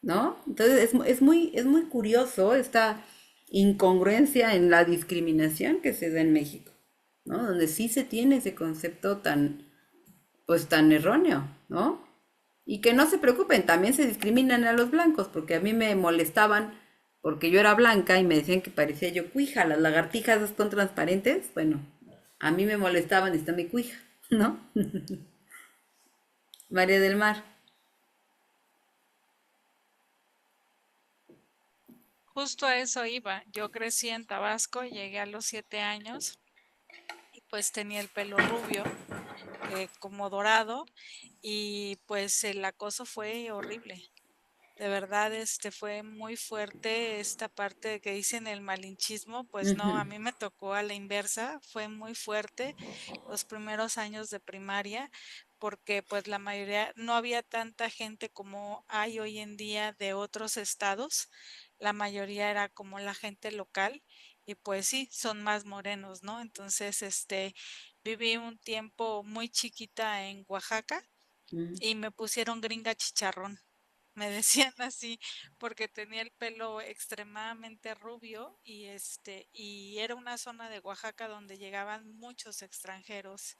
Speaker 1: ¿no? Entonces es muy curioso esta incongruencia en la discriminación que se da en México, ¿no? Donde sí se tiene ese concepto pues tan erróneo, ¿no? Y que no se preocupen, también se discriminan a los blancos, porque a mí me molestaban porque yo era blanca y me decían que parecía yo cuija, las lagartijas esas con transparentes, bueno, a mí me molestaban, está mi cuija, ¿no? María del Mar.
Speaker 6: Justo a eso iba. Yo crecí en Tabasco, llegué a los 7 años y pues tenía el pelo rubio, como dorado, y pues el acoso fue horrible. De verdad, fue muy fuerte esta parte de que dicen el malinchismo, pues no,
Speaker 1: Ujú,
Speaker 6: a mí me tocó a la inversa, fue muy fuerte los primeros años de primaria, porque pues la mayoría, no había tanta gente como hay hoy en día de otros estados, la mayoría era como la gente local y pues sí, son más morenos, ¿no? Entonces, viví un tiempo muy chiquita en Oaxaca
Speaker 1: ujú,
Speaker 6: y me pusieron gringa chicharrón. Me decían así porque tenía el pelo extremadamente rubio y era una zona de Oaxaca donde llegaban muchos extranjeros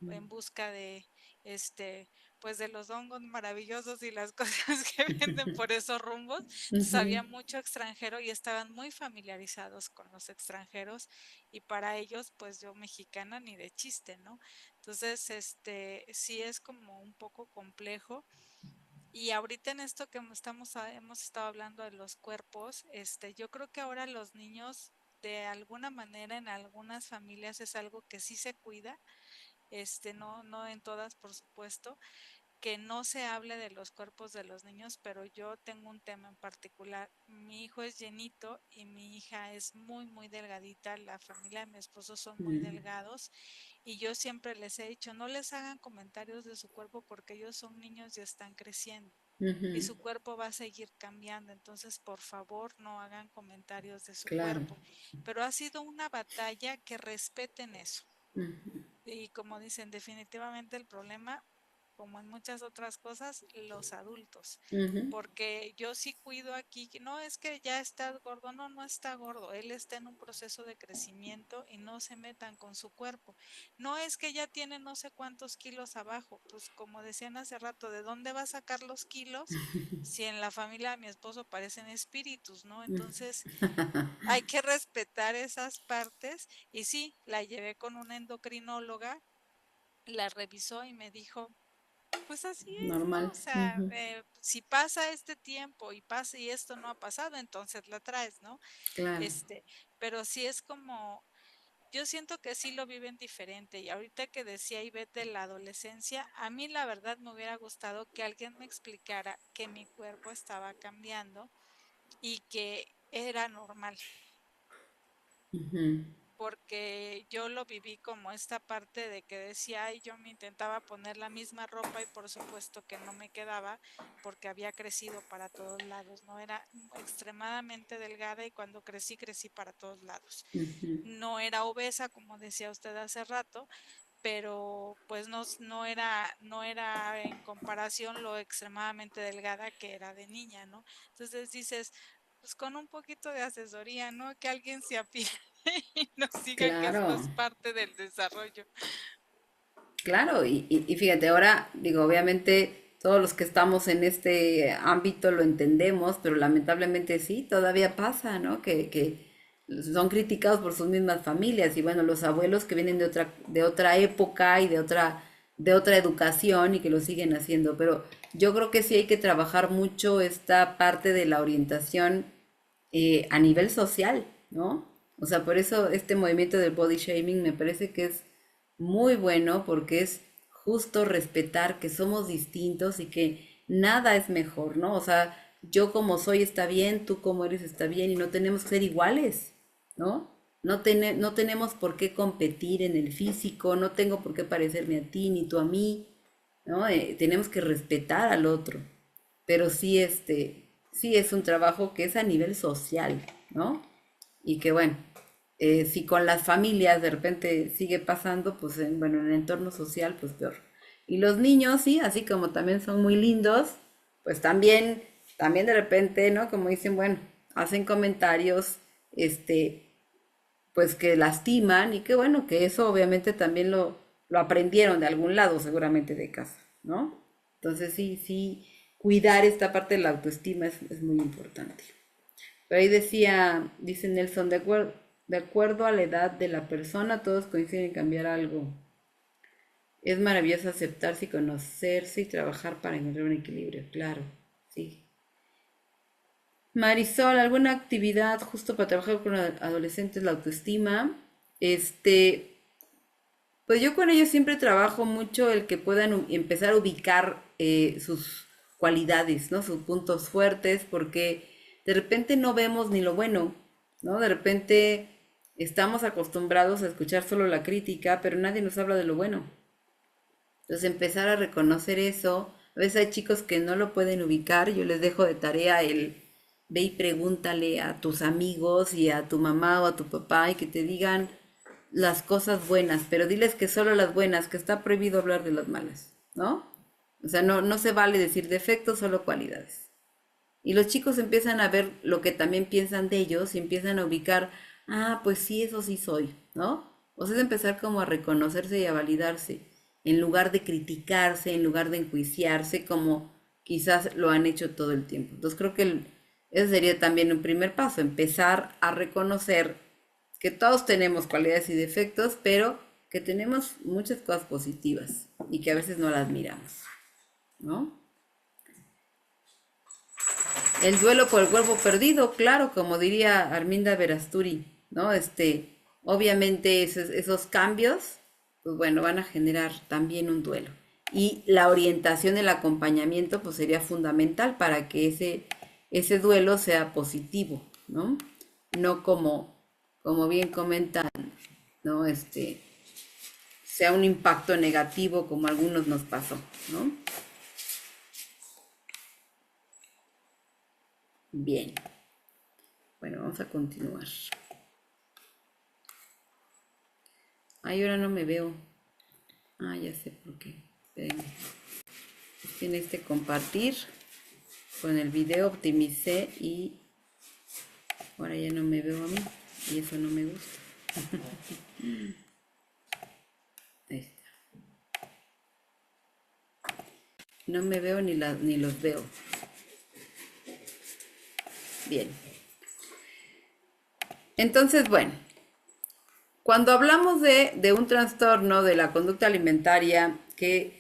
Speaker 6: en busca de este pues de los hongos maravillosos y las cosas que venden por esos rumbos. Entonces
Speaker 1: ujú.
Speaker 6: había mucho extranjero y estaban muy familiarizados con los extranjeros y para ellos pues yo mexicana ni de chiste, ¿no? Entonces, sí es como un poco complejo y ahorita en esto que hemos estado hablando de los cuerpos, yo creo que ahora los niños, de alguna manera, en algunas familias es algo que sí se cuida, no en todas, por supuesto, que no se hable de los cuerpos de los niños, pero yo tengo un tema en particular. Mi hijo es llenito y mi hija es muy, muy delgadita. La familia de mi esposo son muy
Speaker 1: Mm,
Speaker 6: delgados y yo siempre les he dicho, no les hagan comentarios de su cuerpo porque ellos son niños y están creciendo. Y
Speaker 1: ujú,
Speaker 6: su cuerpo va a seguir cambiando, entonces por favor no hagan comentarios de su
Speaker 1: claro.
Speaker 6: cuerpo. Pero ha sido una batalla que respeten eso.
Speaker 1: Ujú,
Speaker 6: Y como dicen, definitivamente el problema como en muchas otras cosas, los adultos.
Speaker 1: Ujú.
Speaker 6: Porque yo sí cuido aquí, que no es que ya está gordo, no, no está gordo, él está en un proceso de crecimiento y no se metan con su cuerpo. No es que ya tiene no sé cuántos kilos abajo, pues como decían hace rato, ¿de dónde va a sacar los kilos si en la familia de mi esposo parecen espíritus, ¿no? Entonces hay que respetar esas partes y sí, la llevé con una endocrinóloga, la revisó y me dijo, pues así es, ¿no?
Speaker 1: Normal.
Speaker 6: O sea,
Speaker 1: Ujú.
Speaker 6: si pasa este tiempo y pasa y esto no ha pasado, entonces la traes, ¿no?
Speaker 1: Claro.
Speaker 6: Pero sí es como, yo siento que sí lo viven diferente y ahorita que decía Ivette de la adolescencia, a mí la verdad me hubiera gustado que alguien me explicara que mi cuerpo estaba cambiando y que era normal,
Speaker 1: Ujú.
Speaker 6: porque yo lo viví como esta parte de que decía, ay, yo me intentaba poner la misma ropa y por supuesto que no me quedaba porque había crecido para todos lados, ¿no? Era extremadamente delgada y cuando crecí, crecí para todos lados.
Speaker 1: Ujú.
Speaker 6: No era obesa, como decía usted hace rato, pero pues no era en comparación lo extremadamente delgada que era de niña, ¿no? Entonces dices, pues con un poquito de asesoría, ¿no? Que alguien se apiade y nos diga que esto
Speaker 1: Claro.
Speaker 6: es parte del desarrollo.
Speaker 1: Claro, y fíjate, ahora digo, obviamente todos los que estamos en este ámbito lo entendemos, pero lamentablemente sí, todavía pasa, ¿no? Que son criticados por sus mismas familias y bueno, los abuelos que vienen de otra época y de otra educación y que lo siguen haciendo, pero yo creo que sí hay que trabajar mucho esta parte de la orientación a nivel social, ¿no? O sea, por eso este movimiento del body shaming me parece que es muy bueno porque es justo respetar que somos distintos y que nada es mejor, ¿no? O sea, yo como soy está bien, tú como eres está bien y no tenemos que ser iguales, ¿no? No tenemos por qué competir en el físico, no tengo por qué parecerme a ti ni tú a mí, ¿no? Tenemos que respetar al otro, pero sí, sí es un trabajo que es a nivel social, ¿no? Y que bueno, si con las familias de repente sigue pasando, pues bueno, en el entorno social, pues peor. Y los niños, sí, así como también son muy lindos, pues también de repente, ¿no? Como dicen, bueno, hacen comentarios, pues que lastiman y que bueno, que eso obviamente también lo aprendieron de algún lado, seguramente de casa, ¿no? Entonces sí, cuidar esta parte de la autoestima es muy importante. Pero ahí dice Nelson, de acuerdo a la edad de la persona, todos coinciden en cambiar algo. Es maravilloso aceptarse y conocerse y trabajar para encontrar un equilibrio, claro, sí. Marisol, ¿alguna actividad justo para trabajar con adolescentes la autoestima? Pues yo con ellos siempre trabajo mucho el que puedan empezar a ubicar sus cualidades, ¿no? Sus puntos fuertes, porque de repente no vemos ni lo bueno, ¿no? De repente estamos acostumbrados a escuchar solo la crítica, pero nadie nos habla de lo bueno. Entonces empezar a reconocer eso. A veces hay chicos que no lo pueden ubicar, yo les dejo de tarea el ve y pregúntale a tus amigos y a tu mamá o a tu papá y que te digan las cosas buenas, pero diles que solo las buenas, que está prohibido hablar de las malas, ¿no? O sea, no se vale decir defectos, solo cualidades. Y los chicos empiezan a ver lo que también piensan de ellos y empiezan a ubicar, ah, pues sí, eso sí soy, ¿no? O sea, es empezar como a reconocerse y a validarse, en lugar de criticarse, en lugar de enjuiciarse, como quizás lo han hecho todo el tiempo. Entonces creo que ese sería también un primer paso, empezar a reconocer que todos tenemos cualidades y defectos, pero que tenemos muchas cosas positivas y que a veces no las miramos, ¿no? El duelo por el cuerpo perdido, claro, como diría Arminda Verasturi, ¿no? Obviamente esos cambios, pues bueno, van a generar también un duelo. Y la orientación, el acompañamiento, pues sería fundamental para que ese duelo sea positivo, ¿no? No como bien comentan, ¿no? Sea un impacto negativo como a algunos nos pasó, ¿no? Bien. Bueno, vamos a continuar. Ay, ahora no me veo. Ah, ya sé por qué. Espérenme. Tiene compartir. Con el video optimicé y ahora ya no me veo a mí y eso no me gusta. Ahí está. No me veo ni los veo. Bien. Entonces, bueno, cuando hablamos de un trastorno de la conducta alimentaria, que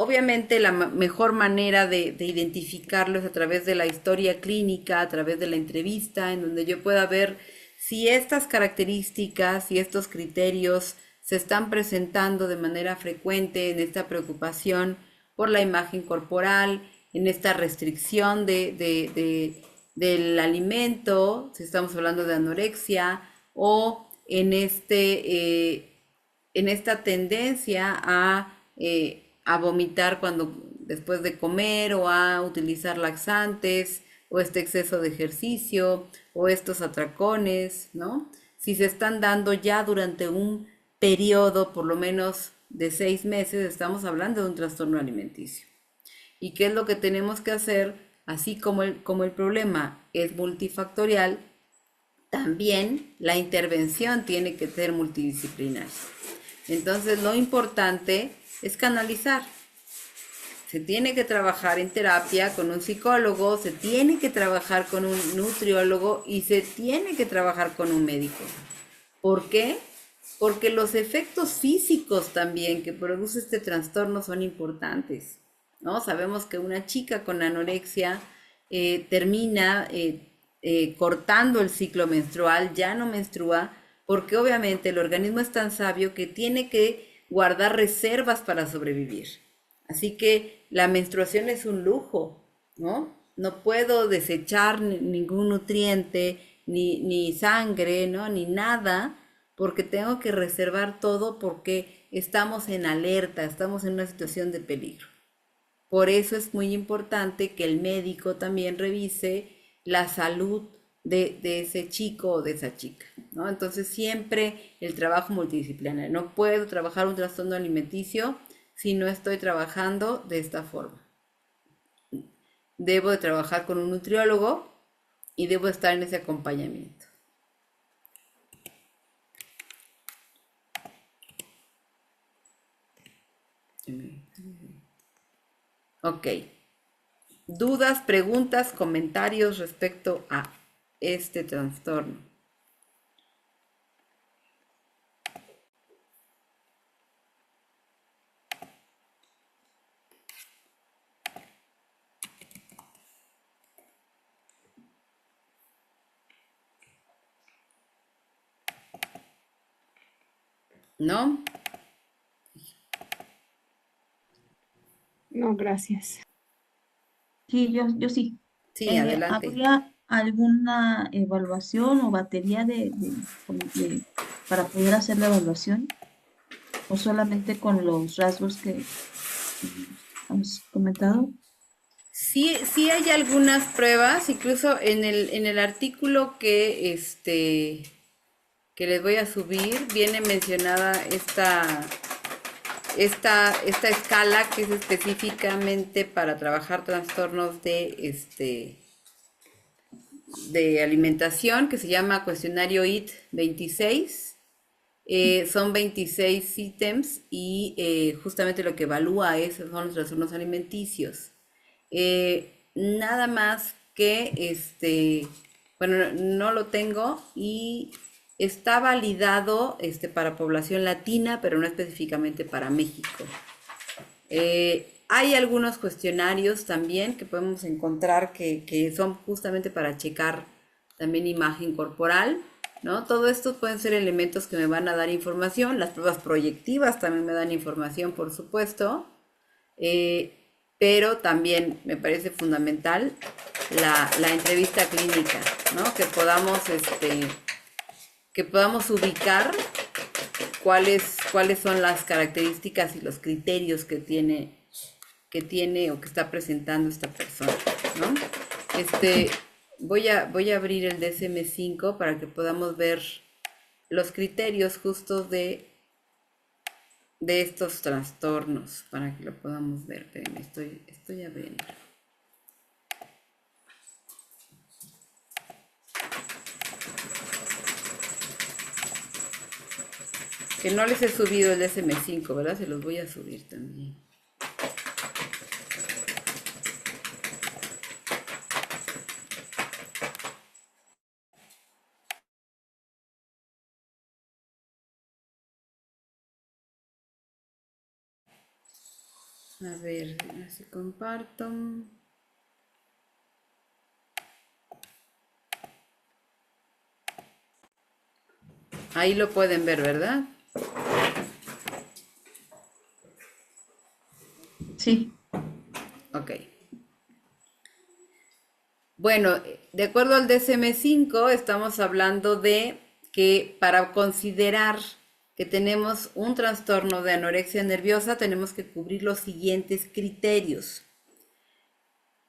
Speaker 1: obviamente la mejor manera de identificarlo es a través de la historia clínica, a través de la entrevista, en donde yo pueda ver si estas características y estos criterios se están presentando de manera frecuente en esta preocupación por la imagen corporal, en esta restricción del alimento, si estamos hablando de anorexia, o en esta tendencia a vomitar después de comer, o a utilizar laxantes, o este exceso de ejercicio, o estos atracones, ¿no? Si se están dando ya durante un periodo por lo menos de 6 meses, estamos hablando de un trastorno alimenticio. ¿Y qué es lo que tenemos que hacer? Así como el problema es multifactorial, también la intervención tiene que ser multidisciplinaria. Entonces, lo importante es canalizar. Se tiene que trabajar en terapia con un psicólogo, se tiene que trabajar con un nutriólogo y se tiene que trabajar con un médico. ¿Por qué? Porque los efectos físicos también que produce este trastorno son importantes, ¿no? Sabemos que una chica con anorexia termina cortando el ciclo menstrual, ya no menstrua, porque obviamente el organismo es tan sabio que tiene que guardar reservas para sobrevivir. Así que la menstruación es un lujo, ¿no? No puedo desechar ningún nutriente, ni sangre, ¿no? Ni nada, porque tengo que reservar todo porque estamos en alerta, estamos en una situación de peligro. Por eso es muy importante que el médico también revise la salud de ese chico o de esa chica, ¿no? Entonces siempre el trabajo multidisciplinario. No puedo trabajar un trastorno alimenticio si no estoy trabajando de esta forma. Debo de trabajar con un nutriólogo y debo estar en ese acompañamiento. Ok. ¿Dudas, preguntas, comentarios respecto a este trastorno? ¿No?
Speaker 21: No, gracias.
Speaker 5: Sí, yo sí.
Speaker 1: Sí, adelante.
Speaker 5: ¿Habría alguna evaluación o batería para poder hacer la evaluación? ¿O solamente con los rasgos que hemos comentado?
Speaker 1: Sí, sí hay algunas pruebas, incluso en el artículo que les voy a subir, viene mencionada esta escala que es específicamente para trabajar trastornos de alimentación, que se llama cuestionario IT 26. Son 26 ítems y justamente lo que evalúa son los trastornos alimenticios. Nada más que, bueno, no lo tengo y está validado para población latina, pero no específicamente para México. Hay algunos cuestionarios también que podemos encontrar que son justamente para checar también imagen corporal, ¿no? Todo esto pueden ser elementos que me van a dar información. Las pruebas proyectivas también me dan información, por supuesto. Pero también me parece fundamental la entrevista clínica, ¿no? Que podamos ubicar cuáles son las características y los criterios que tiene o que está presentando esta persona, ¿no? Voy a abrir el DSM-5 para que podamos ver los criterios justos de de estos trastornos para que lo podamos ver. Espérenme, estoy abriendo. Que no les he subido el DSM-5, ¿verdad? Se los voy a subir también. A ver, así comparto. Ahí lo pueden ver, ¿verdad?
Speaker 5: Sí.
Speaker 1: Ok. Bueno, de acuerdo al DSM-5, estamos hablando de que para considerar que tenemos un trastorno de anorexia nerviosa, tenemos que cubrir los siguientes criterios.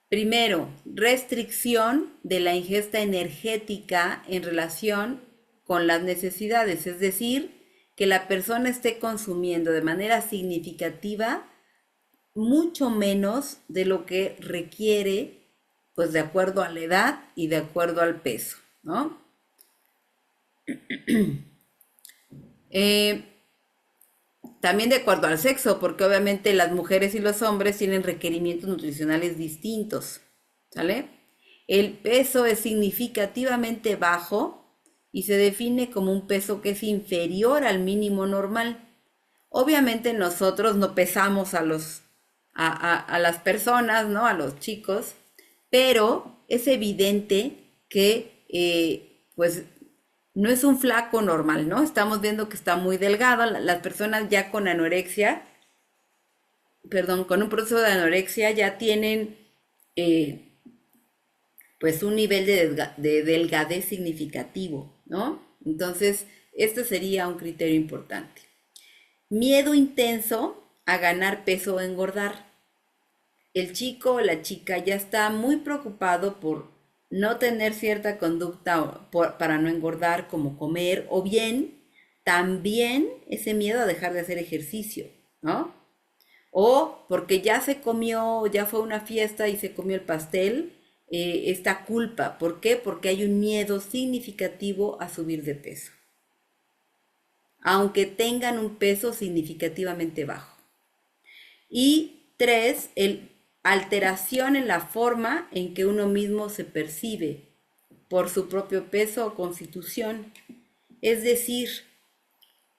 Speaker 1: Primero, restricción de la ingesta energética en relación con las necesidades, es decir, que la persona esté consumiendo de manera significativa mucho menos de lo que requiere, pues de acuerdo a la edad y de acuerdo al peso, ¿no? También de acuerdo al sexo, porque obviamente las mujeres y los hombres tienen requerimientos nutricionales distintos, ¿sale? El peso es significativamente bajo y se define como un peso que es inferior al mínimo normal. Obviamente nosotros no pesamos a las personas, ¿no? A los chicos, pero es evidente que, pues, no es un flaco normal, ¿no? Estamos viendo que está muy delgado. Las personas ya con anorexia, perdón, con un proceso de anorexia ya tienen, pues, un nivel de delgadez significativo, ¿no? Entonces, este sería un criterio importante. Miedo intenso a ganar peso o engordar. El chico o la chica ya está muy preocupado por no tener cierta conducta para no engordar, como comer, o bien también ese miedo a dejar de hacer ejercicio, ¿no? O porque ya se comió, ya fue a una fiesta y se comió el pastel, esta culpa. ¿Por qué? Porque hay un miedo significativo a subir de peso, aunque tengan un peso significativamente bajo. Y 3, alteración en la forma en que uno mismo se percibe por su propio peso o constitución. Es decir,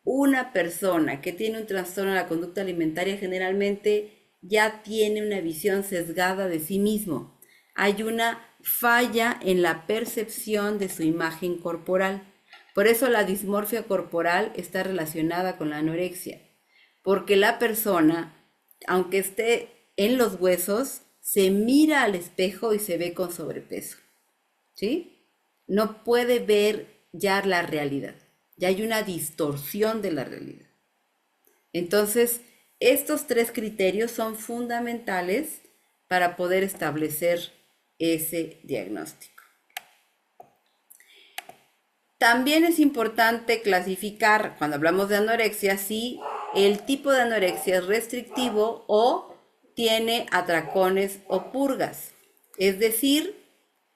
Speaker 1: una persona que tiene un trastorno de la conducta alimentaria generalmente ya tiene una visión sesgada de sí mismo. Hay una falla en la percepción de su imagen corporal. Por eso la dismorfia corporal está relacionada con la anorexia, porque la persona, aunque esté en los huesos, se mira al espejo y se ve con sobrepeso, ¿sí? No puede ver ya la realidad, ya hay una distorsión de la realidad. Entonces, estos 3 criterios son fundamentales para poder establecer ese diagnóstico. También es importante clasificar, cuando hablamos de anorexia, si el tipo de anorexia es restrictivo o tiene atracones o purgas. Es decir,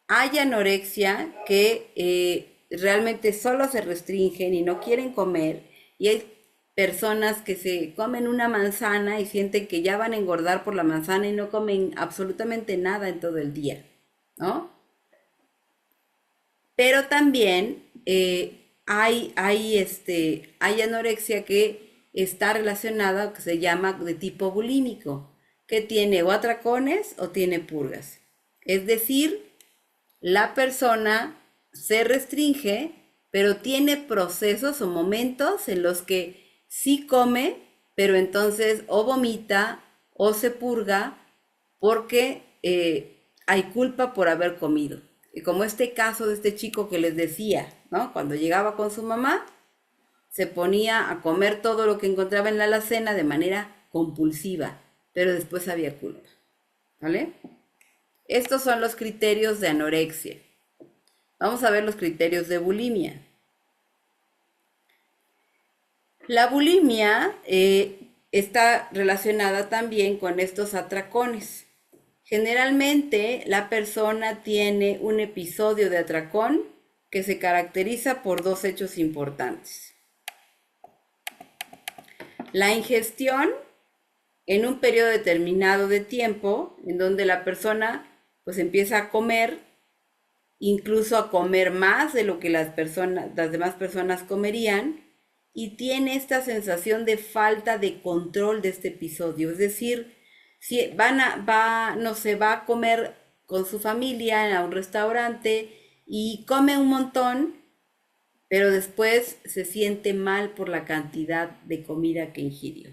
Speaker 1: hay anorexia que realmente solo se restringen y no quieren comer, y hay personas que se comen una manzana y sienten que ya van a engordar por la manzana y no comen absolutamente nada en todo el día, ¿no? Pero también hay anorexia que está relacionada, que se llama de tipo bulímico, que tiene o atracones o tiene purgas. Es decir, la persona se restringe, pero tiene procesos o momentos en los que sí come, pero entonces o vomita o se purga porque hay culpa por haber comido. Y como este caso de este chico que les decía, ¿no? Cuando llegaba con su mamá, se ponía a comer todo lo que encontraba en la alacena de manera compulsiva, pero después había culpa, ¿vale? Estos son los criterios de anorexia. Vamos a ver los criterios de bulimia. La bulimia está relacionada también con estos atracones. Generalmente la persona tiene un episodio de atracón que se caracteriza por dos hechos importantes. La ingestión en un periodo determinado de tiempo, en donde la persona pues empieza a comer, incluso a comer más de lo que las demás personas comerían, y tiene esta sensación de falta de control de este episodio. Es decir, si no se va a comer con su familia a un restaurante y come un montón, pero después se siente mal por la cantidad de comida que ingirió.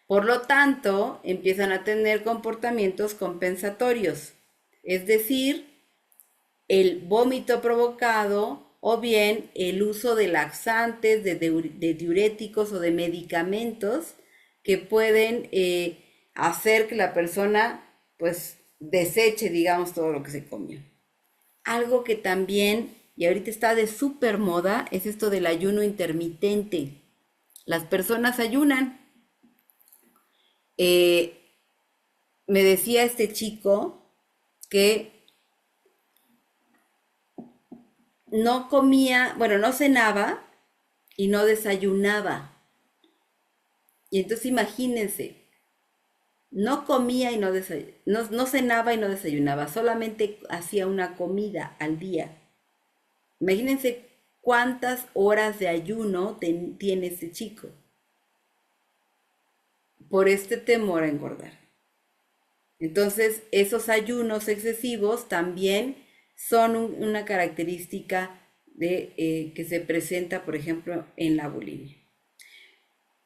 Speaker 1: Por lo tanto, empiezan a tener comportamientos compensatorios, es decir, el vómito provocado o bien el uso de laxantes, de diuréticos o de medicamentos que pueden hacer que la persona pues deseche, digamos, todo lo que se comió. Algo que también, y ahorita está de súper moda, es esto del ayuno intermitente. Las personas ayunan. Me decía este chico que no comía, bueno, no cenaba y no desayunaba. Y entonces imagínense, no comía y no cenaba y no desayunaba, solamente hacía una comida al día. Imagínense cuántas horas de ayuno tiene este chico por este temor a engordar. Entonces, esos ayunos excesivos también son una característica que se presenta, por ejemplo, en la bulimia.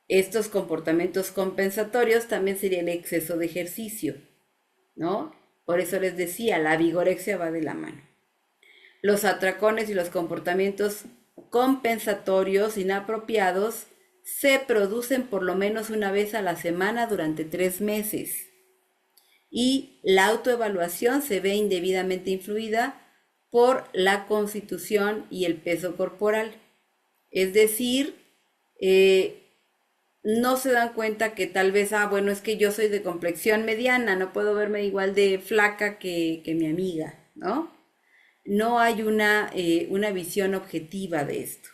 Speaker 1: Estos comportamientos compensatorios también sería el exceso de ejercicio, ¿no? Por eso les decía, la vigorexia va de la mano. Los atracones y los comportamientos compensatorios inapropiados se producen por lo menos una vez a la semana durante 3 meses. Y la autoevaluación se ve indebidamente influida por la constitución y el peso corporal. Es decir, no se dan cuenta que tal vez, bueno, es que yo soy de complexión mediana, no puedo verme igual de flaca que mi amiga, ¿no? No hay una visión objetiva de esto.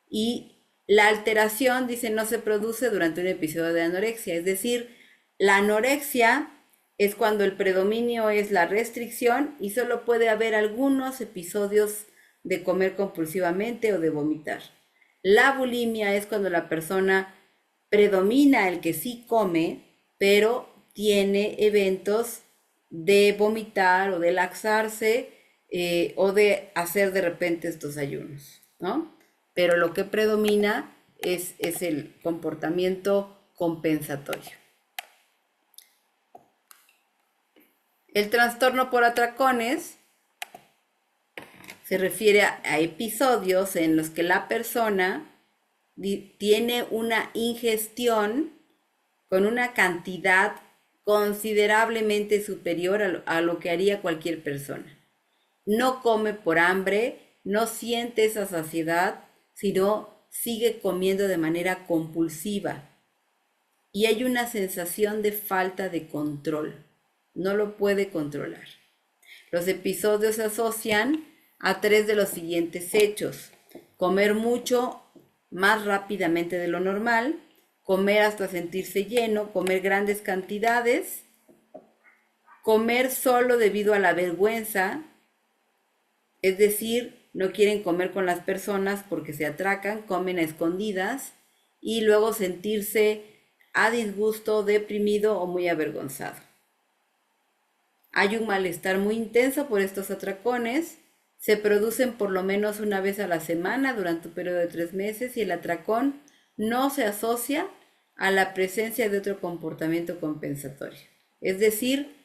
Speaker 1: Y la alteración, dice, no se produce durante un episodio de anorexia, es decir, la anorexia es cuando el predominio es la restricción y solo puede haber algunos episodios de comer compulsivamente o de vomitar. La bulimia es cuando la persona predomina el que sí come, pero tiene eventos de vomitar o de laxarse o de hacer de repente estos ayunos, ¿no? Pero lo que predomina es el comportamiento compensatorio. El trastorno por atracones se refiere a episodios en los que la persona tiene una ingestión con una cantidad considerablemente superior a lo que haría cualquier persona. No come por hambre, no siente esa saciedad, sino sigue comiendo de manera compulsiva. Y hay una sensación de falta de control. No lo puede controlar. Los episodios se asocian a 3 de los siguientes hechos: comer mucho más rápidamente de lo normal, comer hasta sentirse lleno, comer grandes cantidades, comer solo debido a la vergüenza, es decir, no quieren comer con las personas porque se atracan, comen a escondidas, y luego sentirse a disgusto, deprimido o muy avergonzado. Hay un malestar muy intenso por estos atracones, se producen por lo menos una vez a la semana durante un periodo de 3 meses y el atracón no se asocia a la presencia de otro comportamiento compensatorio. Es decir,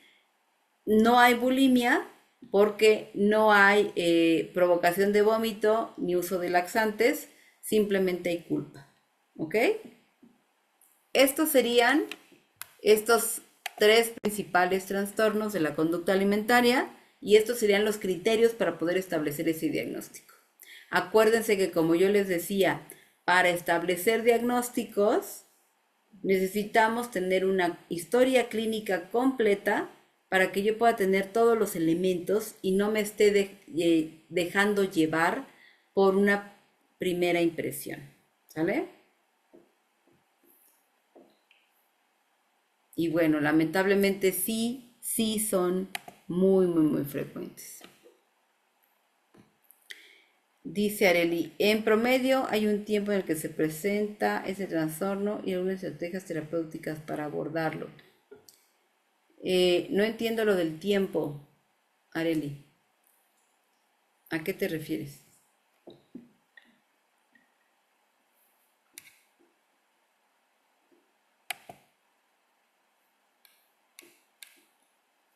Speaker 1: no hay bulimia porque no hay provocación de vómito ni uso de laxantes, simplemente hay culpa. ¿Ok? Estos serían estos 3 principales trastornos de la conducta alimentaria y estos serían los criterios para poder establecer ese diagnóstico. Acuérdense que, como yo les decía, para establecer diagnósticos Necesitamos tener una historia clínica completa para que yo pueda tener todos los elementos y no me esté dejando llevar por una primera impresión. ¿Sale? Y bueno, lamentablemente sí son muy frecuentes. Dice Areli, en promedio hay un tiempo en el que se presenta ese trastorno y algunas estrategias terapéuticas para abordarlo. No entiendo lo del tiempo, Areli. ¿A qué te refieres?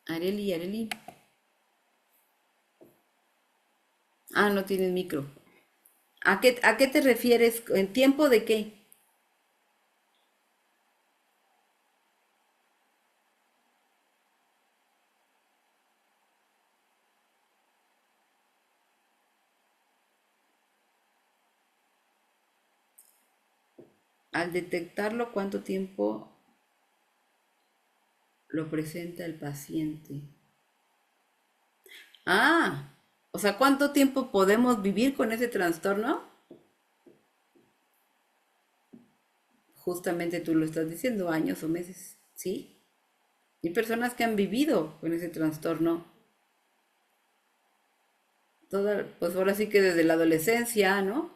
Speaker 1: Areli. Ah, no tienes micro. ¿A qué te refieres? ¿En tiempo de qué? Al detectarlo, ¿cuánto tiempo lo presenta el paciente? Ah, o sea, ¿cuánto tiempo podemos vivir con ese trastorno? Justamente tú lo estás diciendo, años o meses, ¿sí? Hay personas que han vivido con ese trastorno pues ahora sí que desde la adolescencia, ¿no?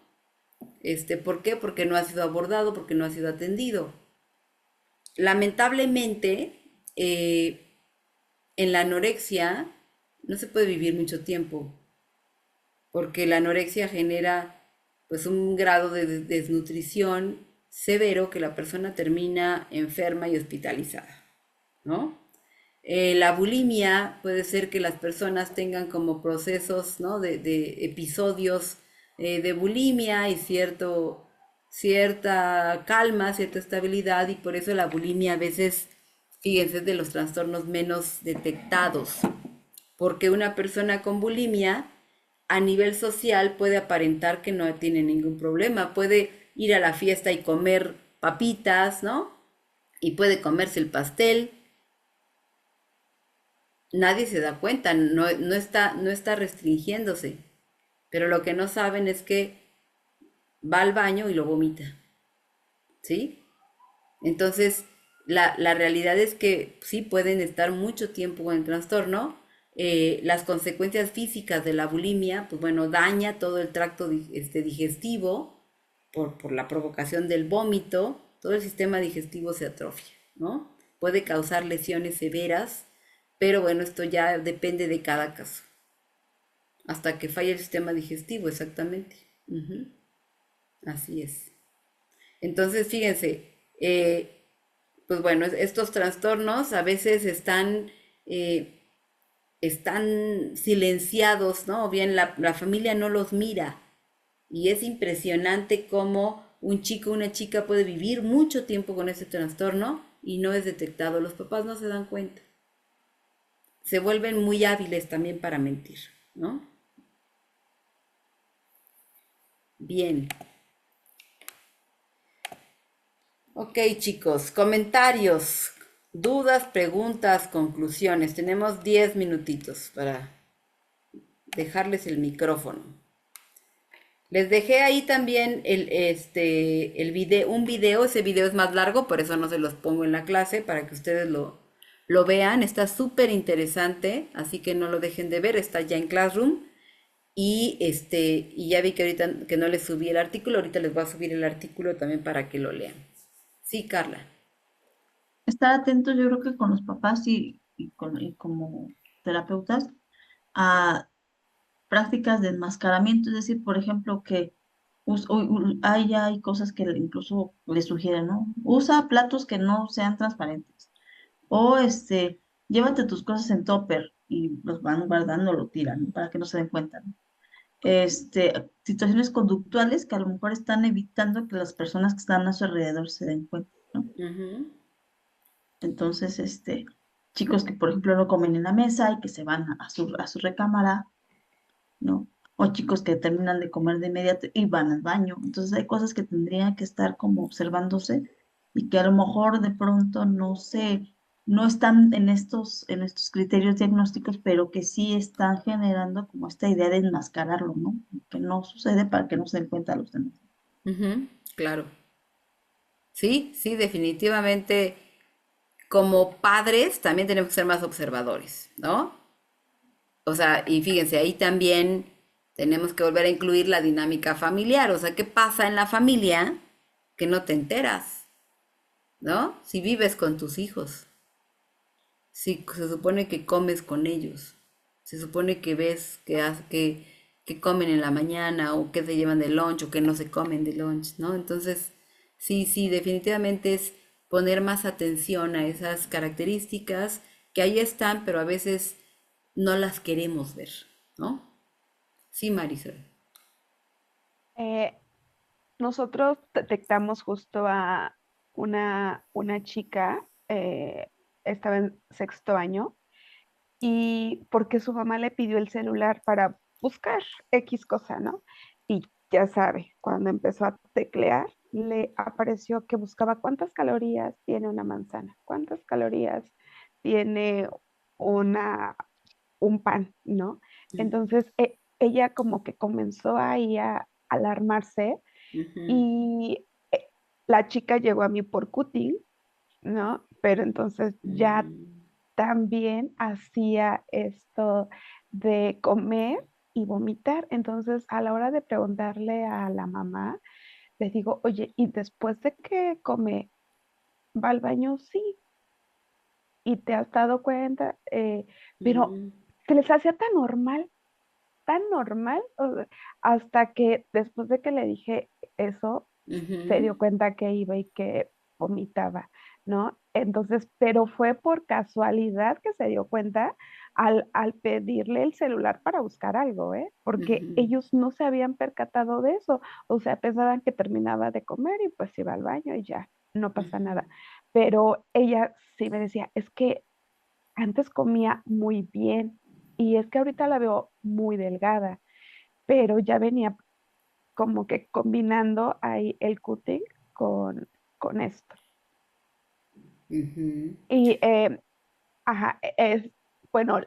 Speaker 1: ¿Por qué? Porque no ha sido abordado, porque no ha sido atendido. Lamentablemente, en la anorexia no se puede vivir mucho tiempo, porque la anorexia genera pues un grado de desnutrición severo que la persona termina enferma y hospitalizada, ¿no? La bulimia puede ser que las personas tengan como procesos, ¿no? de episodios de bulimia y cierta calma, cierta estabilidad, y por eso la bulimia a veces, fíjense, es de los trastornos menos detectados, porque una persona con bulimia a nivel social puede aparentar que no tiene ningún problema, puede ir a la fiesta y comer papitas, ¿no? Y puede comerse el pastel. Nadie se da cuenta, no está restringiéndose, pero lo que no saben es que va al baño y lo vomita, ¿sí? Entonces, la realidad es que sí pueden estar mucho tiempo con el trastorno. Las consecuencias físicas de la bulimia, pues bueno, daña todo el tracto digestivo por la provocación del vómito, todo el sistema digestivo se atrofia, ¿no? Puede causar lesiones severas, pero bueno, esto ya depende de cada caso. Hasta que falle el sistema digestivo, exactamente. Así es. Entonces, fíjense, pues bueno, estos trastornos a veces están silenciados, ¿no? O bien la familia no los mira. Y es impresionante cómo un chico o una chica puede vivir mucho tiempo con ese trastorno y no es detectado. Los papás no se dan cuenta. Se vuelven muy hábiles también para mentir, ¿no? Bien. Ok, chicos, comentarios, dudas, preguntas, conclusiones. Tenemos 10 minutitos para dejarles el micrófono. Les dejé ahí también un video. Ese video es más largo, por eso no se los pongo en la clase, para que ustedes lo vean. Está súper interesante, así que no lo dejen de ver. Está ya en Classroom. Y ya vi que ahorita que no les subí el artículo, ahorita les voy a subir el artículo también para que lo lean. Sí, Carla.
Speaker 5: Estar atentos, yo creo que con los papás y como terapeutas, a prácticas de enmascaramiento, es decir, por ejemplo, que hay cosas que incluso le sugieren, ¿no? Usa platos que no sean transparentes. O llévate tus cosas en topper y los van guardando, lo tiran, ¿no? Para que no se den cuenta, ¿no? Situaciones conductuales que a lo mejor están evitando que las personas que están a su alrededor se den cuenta, ¿no? Entonces, chicos que, por ejemplo, no comen en la mesa y que se van a su recámara, ¿no? O chicos que terminan de comer de inmediato y van al baño. Entonces hay cosas que tendrían que estar como observándose y que a lo mejor de pronto no sé, no están en estos criterios diagnósticos, pero que sí están generando como esta idea de enmascararlo, ¿no? Que no sucede para que no se den cuenta los demás.
Speaker 1: Ujú, claro. Sí, sí, definitivamente. Como padres también tenemos que ser más observadores, ¿no? O sea, y fíjense, ahí también tenemos que volver a incluir la dinámica familiar. O sea, ¿qué pasa en la familia que no te enteras? ¿No? Si vives con tus hijos, si se supone que comes con ellos, se supone que ves que comen en la mañana o que se llevan de lunch o que no se comen de lunch, ¿no? Entonces, sí, sí, definitivamente es poner más atención a esas características que ahí están, pero a veces no las queremos ver, ¿no? Sí, Marisol.
Speaker 7: Eh, Nosotros detectamos justo a una chica, estaba en sexto año, y porque su mamá le pidió el celular para buscar X cosa, ¿no? Y ya sabe, cuando empezó a teclear, le apareció que buscaba cuántas calorías tiene una manzana, cuántas calorías tiene una, un pan, ¿no? Entonces, ella como que comenzó ahí a alarmarse
Speaker 1: Ujú.
Speaker 7: y la chica llegó a mí por cutting, ¿no? Pero entonces ya también hacía esto de comer y vomitar. Entonces, a la hora de preguntarle a la mamá, le digo, oye, ¿y después de que come, va al baño? Sí. ¿Y te has dado cuenta? Pero
Speaker 1: Mm,
Speaker 7: se les hacía tan normal, o sea, hasta que después de que le dije eso, se
Speaker 1: ujú,
Speaker 7: dio cuenta que iba y que vomitaba, ¿no? Entonces, pero fue por casualidad que se dio cuenta al pedirle el celular para buscar algo, ¿eh? Porque
Speaker 1: ujú,
Speaker 7: ellos no se habían percatado de eso, o sea, pensaban que terminaba de comer y pues iba al baño y ya, no pasa
Speaker 1: ujú.
Speaker 7: nada. Pero ella sí me decía, es que antes comía muy bien y es que ahorita la veo muy delgada, pero ya venía como que combinando ahí el cutting con, con esto.
Speaker 1: Ujú.
Speaker 7: Y ajá, es, bueno,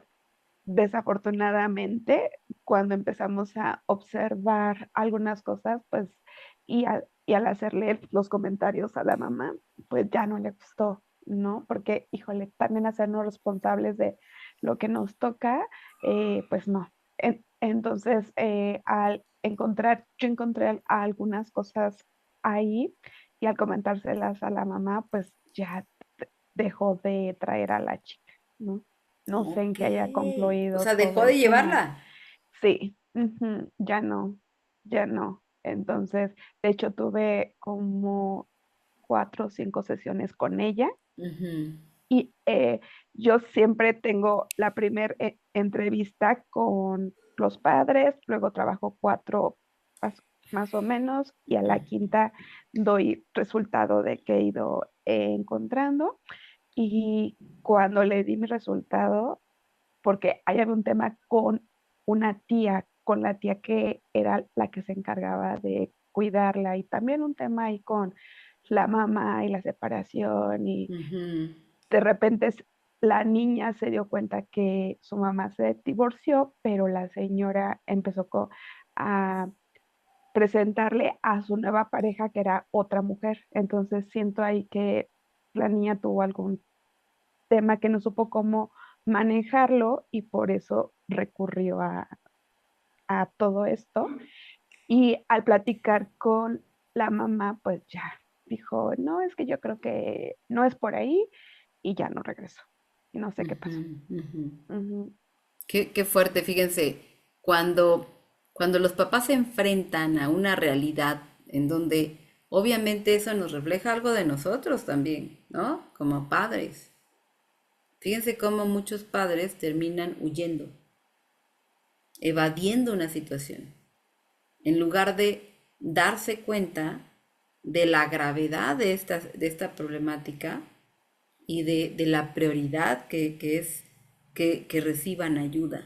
Speaker 7: desafortunadamente, cuando empezamos a observar algunas cosas, pues, y al hacerle los comentarios a la mamá, pues ya no le gustó, ¿no? Porque, híjole, también hacernos responsables de lo que nos toca, pues no. Entonces, yo encontré algunas cosas ahí y al comentárselas a la mamá, pues ya dejó de traer a la chica, ¿no? No sé en
Speaker 1: Ok.
Speaker 7: qué haya
Speaker 1: O
Speaker 7: concluido
Speaker 1: sea, dejó
Speaker 7: todo
Speaker 1: de
Speaker 7: el tema.
Speaker 1: llevarla.
Speaker 7: Sí, ujú, ya no, ya no. Entonces, de hecho, tuve como 4 o 5 sesiones con ella
Speaker 1: Ujú.
Speaker 7: y yo siempre tengo la primera entrevista con los padres, luego trabajo 4 más, más o menos y a la quinta doy resultado de que he ido encontrando. Y cuando le di mi resultado, porque hay algún tema con una tía, con la tía que era la que se encargaba de cuidarla y también un tema ahí con la mamá y la separación y
Speaker 1: Ujú.
Speaker 7: de repente la niña se dio cuenta que su mamá se divorció, pero la señora empezó a presentarle a su nueva pareja que era otra mujer. Entonces siento ahí que la niña tuvo algún tema que no supo cómo manejarlo y por eso recurrió a todo esto. Y al platicar con la mamá, pues ya dijo, no, es que yo creo que no es por ahí y ya no regresó. Y no sé qué pasó.
Speaker 1: Ujú, ujú.
Speaker 7: Ujú.
Speaker 1: Qué fuerte, fíjense, cuando los papás se enfrentan a una realidad en donde obviamente eso nos refleja algo de nosotros también, ¿no? Como padres. Fíjense cómo muchos padres terminan huyendo, evadiendo una situación, en lugar de darse cuenta de la gravedad de esta problemática y de la prioridad que es que reciban ayuda.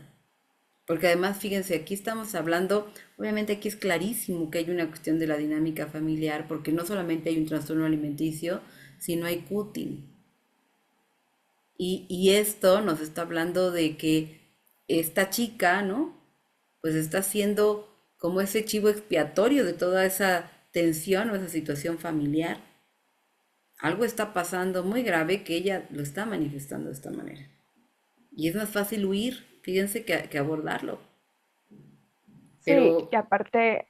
Speaker 1: Porque además, fíjense, aquí estamos hablando, obviamente aquí es clarísimo que hay una cuestión de la dinámica familiar, porque no solamente hay un trastorno alimenticio, si no hay cutting. Y esto nos está hablando de que esta chica, ¿no? Pues está siendo como ese chivo expiatorio de toda esa tensión o esa situación familiar. Algo está pasando muy grave que ella lo está manifestando de esta manera. Y es más fácil huir, fíjense, que abordarlo.
Speaker 2: Sí,
Speaker 1: Pero
Speaker 2: y aparte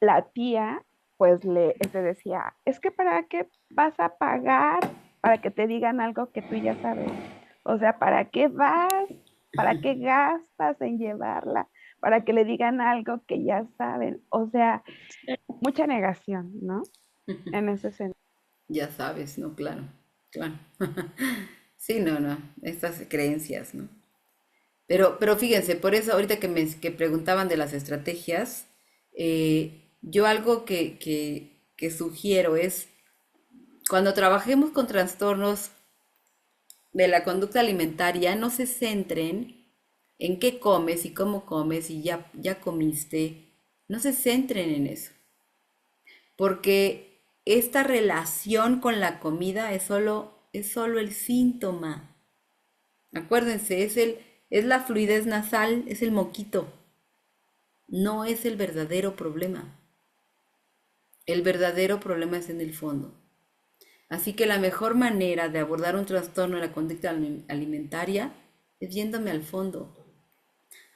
Speaker 2: la tía pues le decía, es que ¿para qué vas a pagar para que te digan algo que tú ya sabes? O sea, ¿para qué vas? ¿Para qué gastas en llevarla? Para que le digan algo que ya saben. O sea, mucha negación, ¿no? En ese sentido.
Speaker 1: ya sabes, ¿no? Claro, claro. Sí, no, estas creencias, ¿no? Pero fíjense, por eso ahorita que preguntaban de las estrategias, yo algo que sugiero es, cuando trabajemos con trastornos de la conducta alimentaria, no se centren en qué comes y cómo comes y ya comiste, no se centren en eso, porque esta relación con la comida es solo el síntoma. Acuérdense, es la fluidez nasal, es el moquito, no es el verdadero problema. El verdadero problema es en el fondo. Así que la mejor manera de abordar un trastorno de la conducta alimentaria es yéndome al fondo,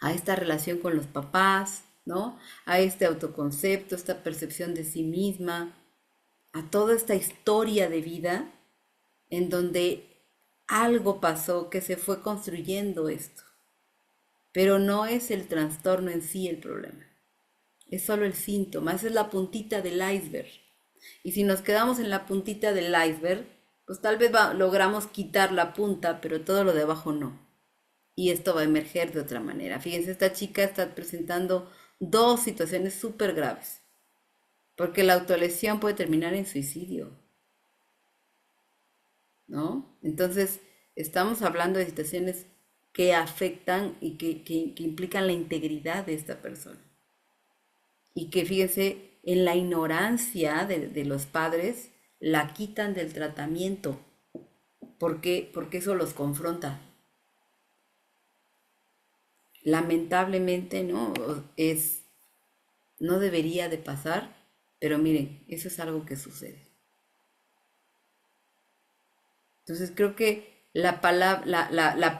Speaker 1: a esta relación con los papás, ¿no? A este autoconcepto, esta percepción de sí misma, a toda esta historia de vida en donde algo pasó que se fue construyendo esto. Pero no es el trastorno en sí el problema, es solo el síntoma, esa es la puntita del iceberg. Y si nos quedamos en la puntita del iceberg, pues tal vez logramos quitar la punta, pero todo lo de abajo no. Y esto va a emerger de otra manera. Fíjense, esta chica está presentando dos situaciones súper graves, porque la autolesión puede terminar en suicidio, ¿no? Entonces, estamos hablando de situaciones que afectan y que implican la integridad de esta persona. Y que, fíjense, en la ignorancia de los padres, la quitan del tratamiento. ¿Por qué? Porque eso los confronta. Lamentablemente, ¿no? No debería de pasar, pero miren, eso es algo que sucede. Entonces creo que la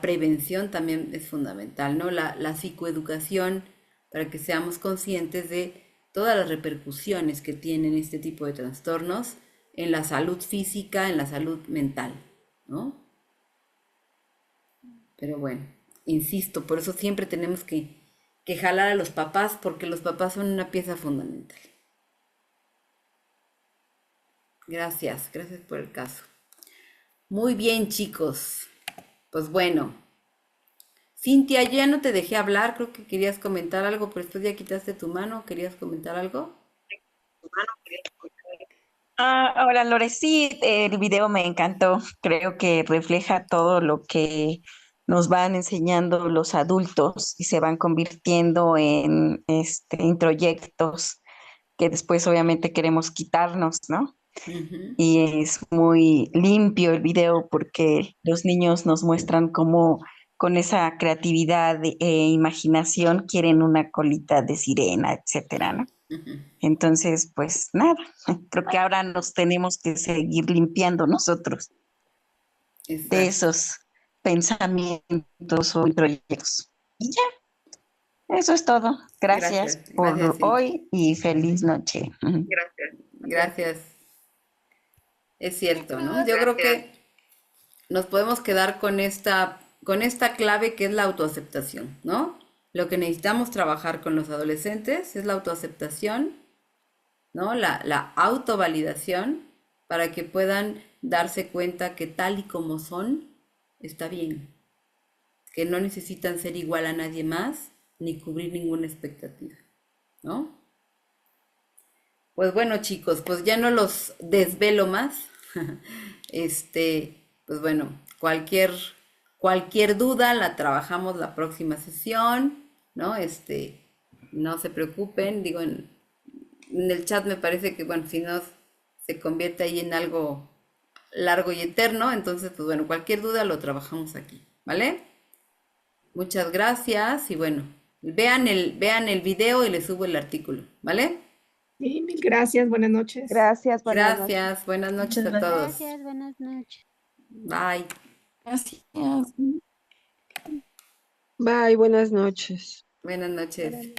Speaker 1: prevención también es fundamental, ¿no? La psicoeducación, para que seamos conscientes de todas las repercusiones que tienen este tipo de trastornos en la salud física, en la salud mental, ¿no? Pero bueno, insisto, por eso siempre tenemos que jalar a los papás, porque los papás son una pieza fundamental. Gracias por el caso. Muy bien, chicos. Pues bueno. Cintia, yo ya no te dejé hablar, creo que querías comentar algo, pero después ya quitaste tu mano, ¿querías comentar algo?
Speaker 4: Hola Lore, sí, el video me encantó. Creo que refleja todo lo que nos van enseñando los adultos y se van convirtiendo en introyectos que después obviamente queremos quitarnos, ¿no? Y es muy limpio el video porque los niños nos muestran cómo con esa creatividad e imaginación quieren una colita de sirena, etcétera, ¿no? Entonces, pues nada, creo que ahora nos tenemos que seguir limpiando nosotros de esos pensamientos o proyectos. Y ya, eso es todo. Gracias por hoy y feliz noche.
Speaker 1: Gracias. Es cierto, ¿no? Yo creo que nos podemos quedar con esta clave que es la autoaceptación, ¿no? Lo que necesitamos trabajar con los adolescentes es la autoaceptación, ¿no? La autovalidación para que puedan darse cuenta que tal y como son, está bien. Que no necesitan ser igual a nadie más ni cubrir ninguna expectativa, ¿no? Pues bueno, chicos, pues ya no los desvelo más. Pues bueno, cualquier duda la trabajamos la próxima sesión, ¿no? No se preocupen, digo, en el chat me parece que, bueno, si no se convierte ahí en algo, largo y eterno, entonces, pues bueno, cualquier duda lo trabajamos aquí, ¿vale? Muchas gracias y bueno, vean el video y les subo el artículo, ¿vale?
Speaker 7: Sí, mil gracias, buenas noches.
Speaker 2: Gracias, buenas noches.
Speaker 1: Gracias, buenas noches
Speaker 5: Muchas
Speaker 1: a
Speaker 5: gracias.
Speaker 1: todos.
Speaker 17: Gracias, buenas noches.
Speaker 1: Bye.
Speaker 4: Gracias.
Speaker 21: Bye, buenas noches.
Speaker 1: Buenas noches.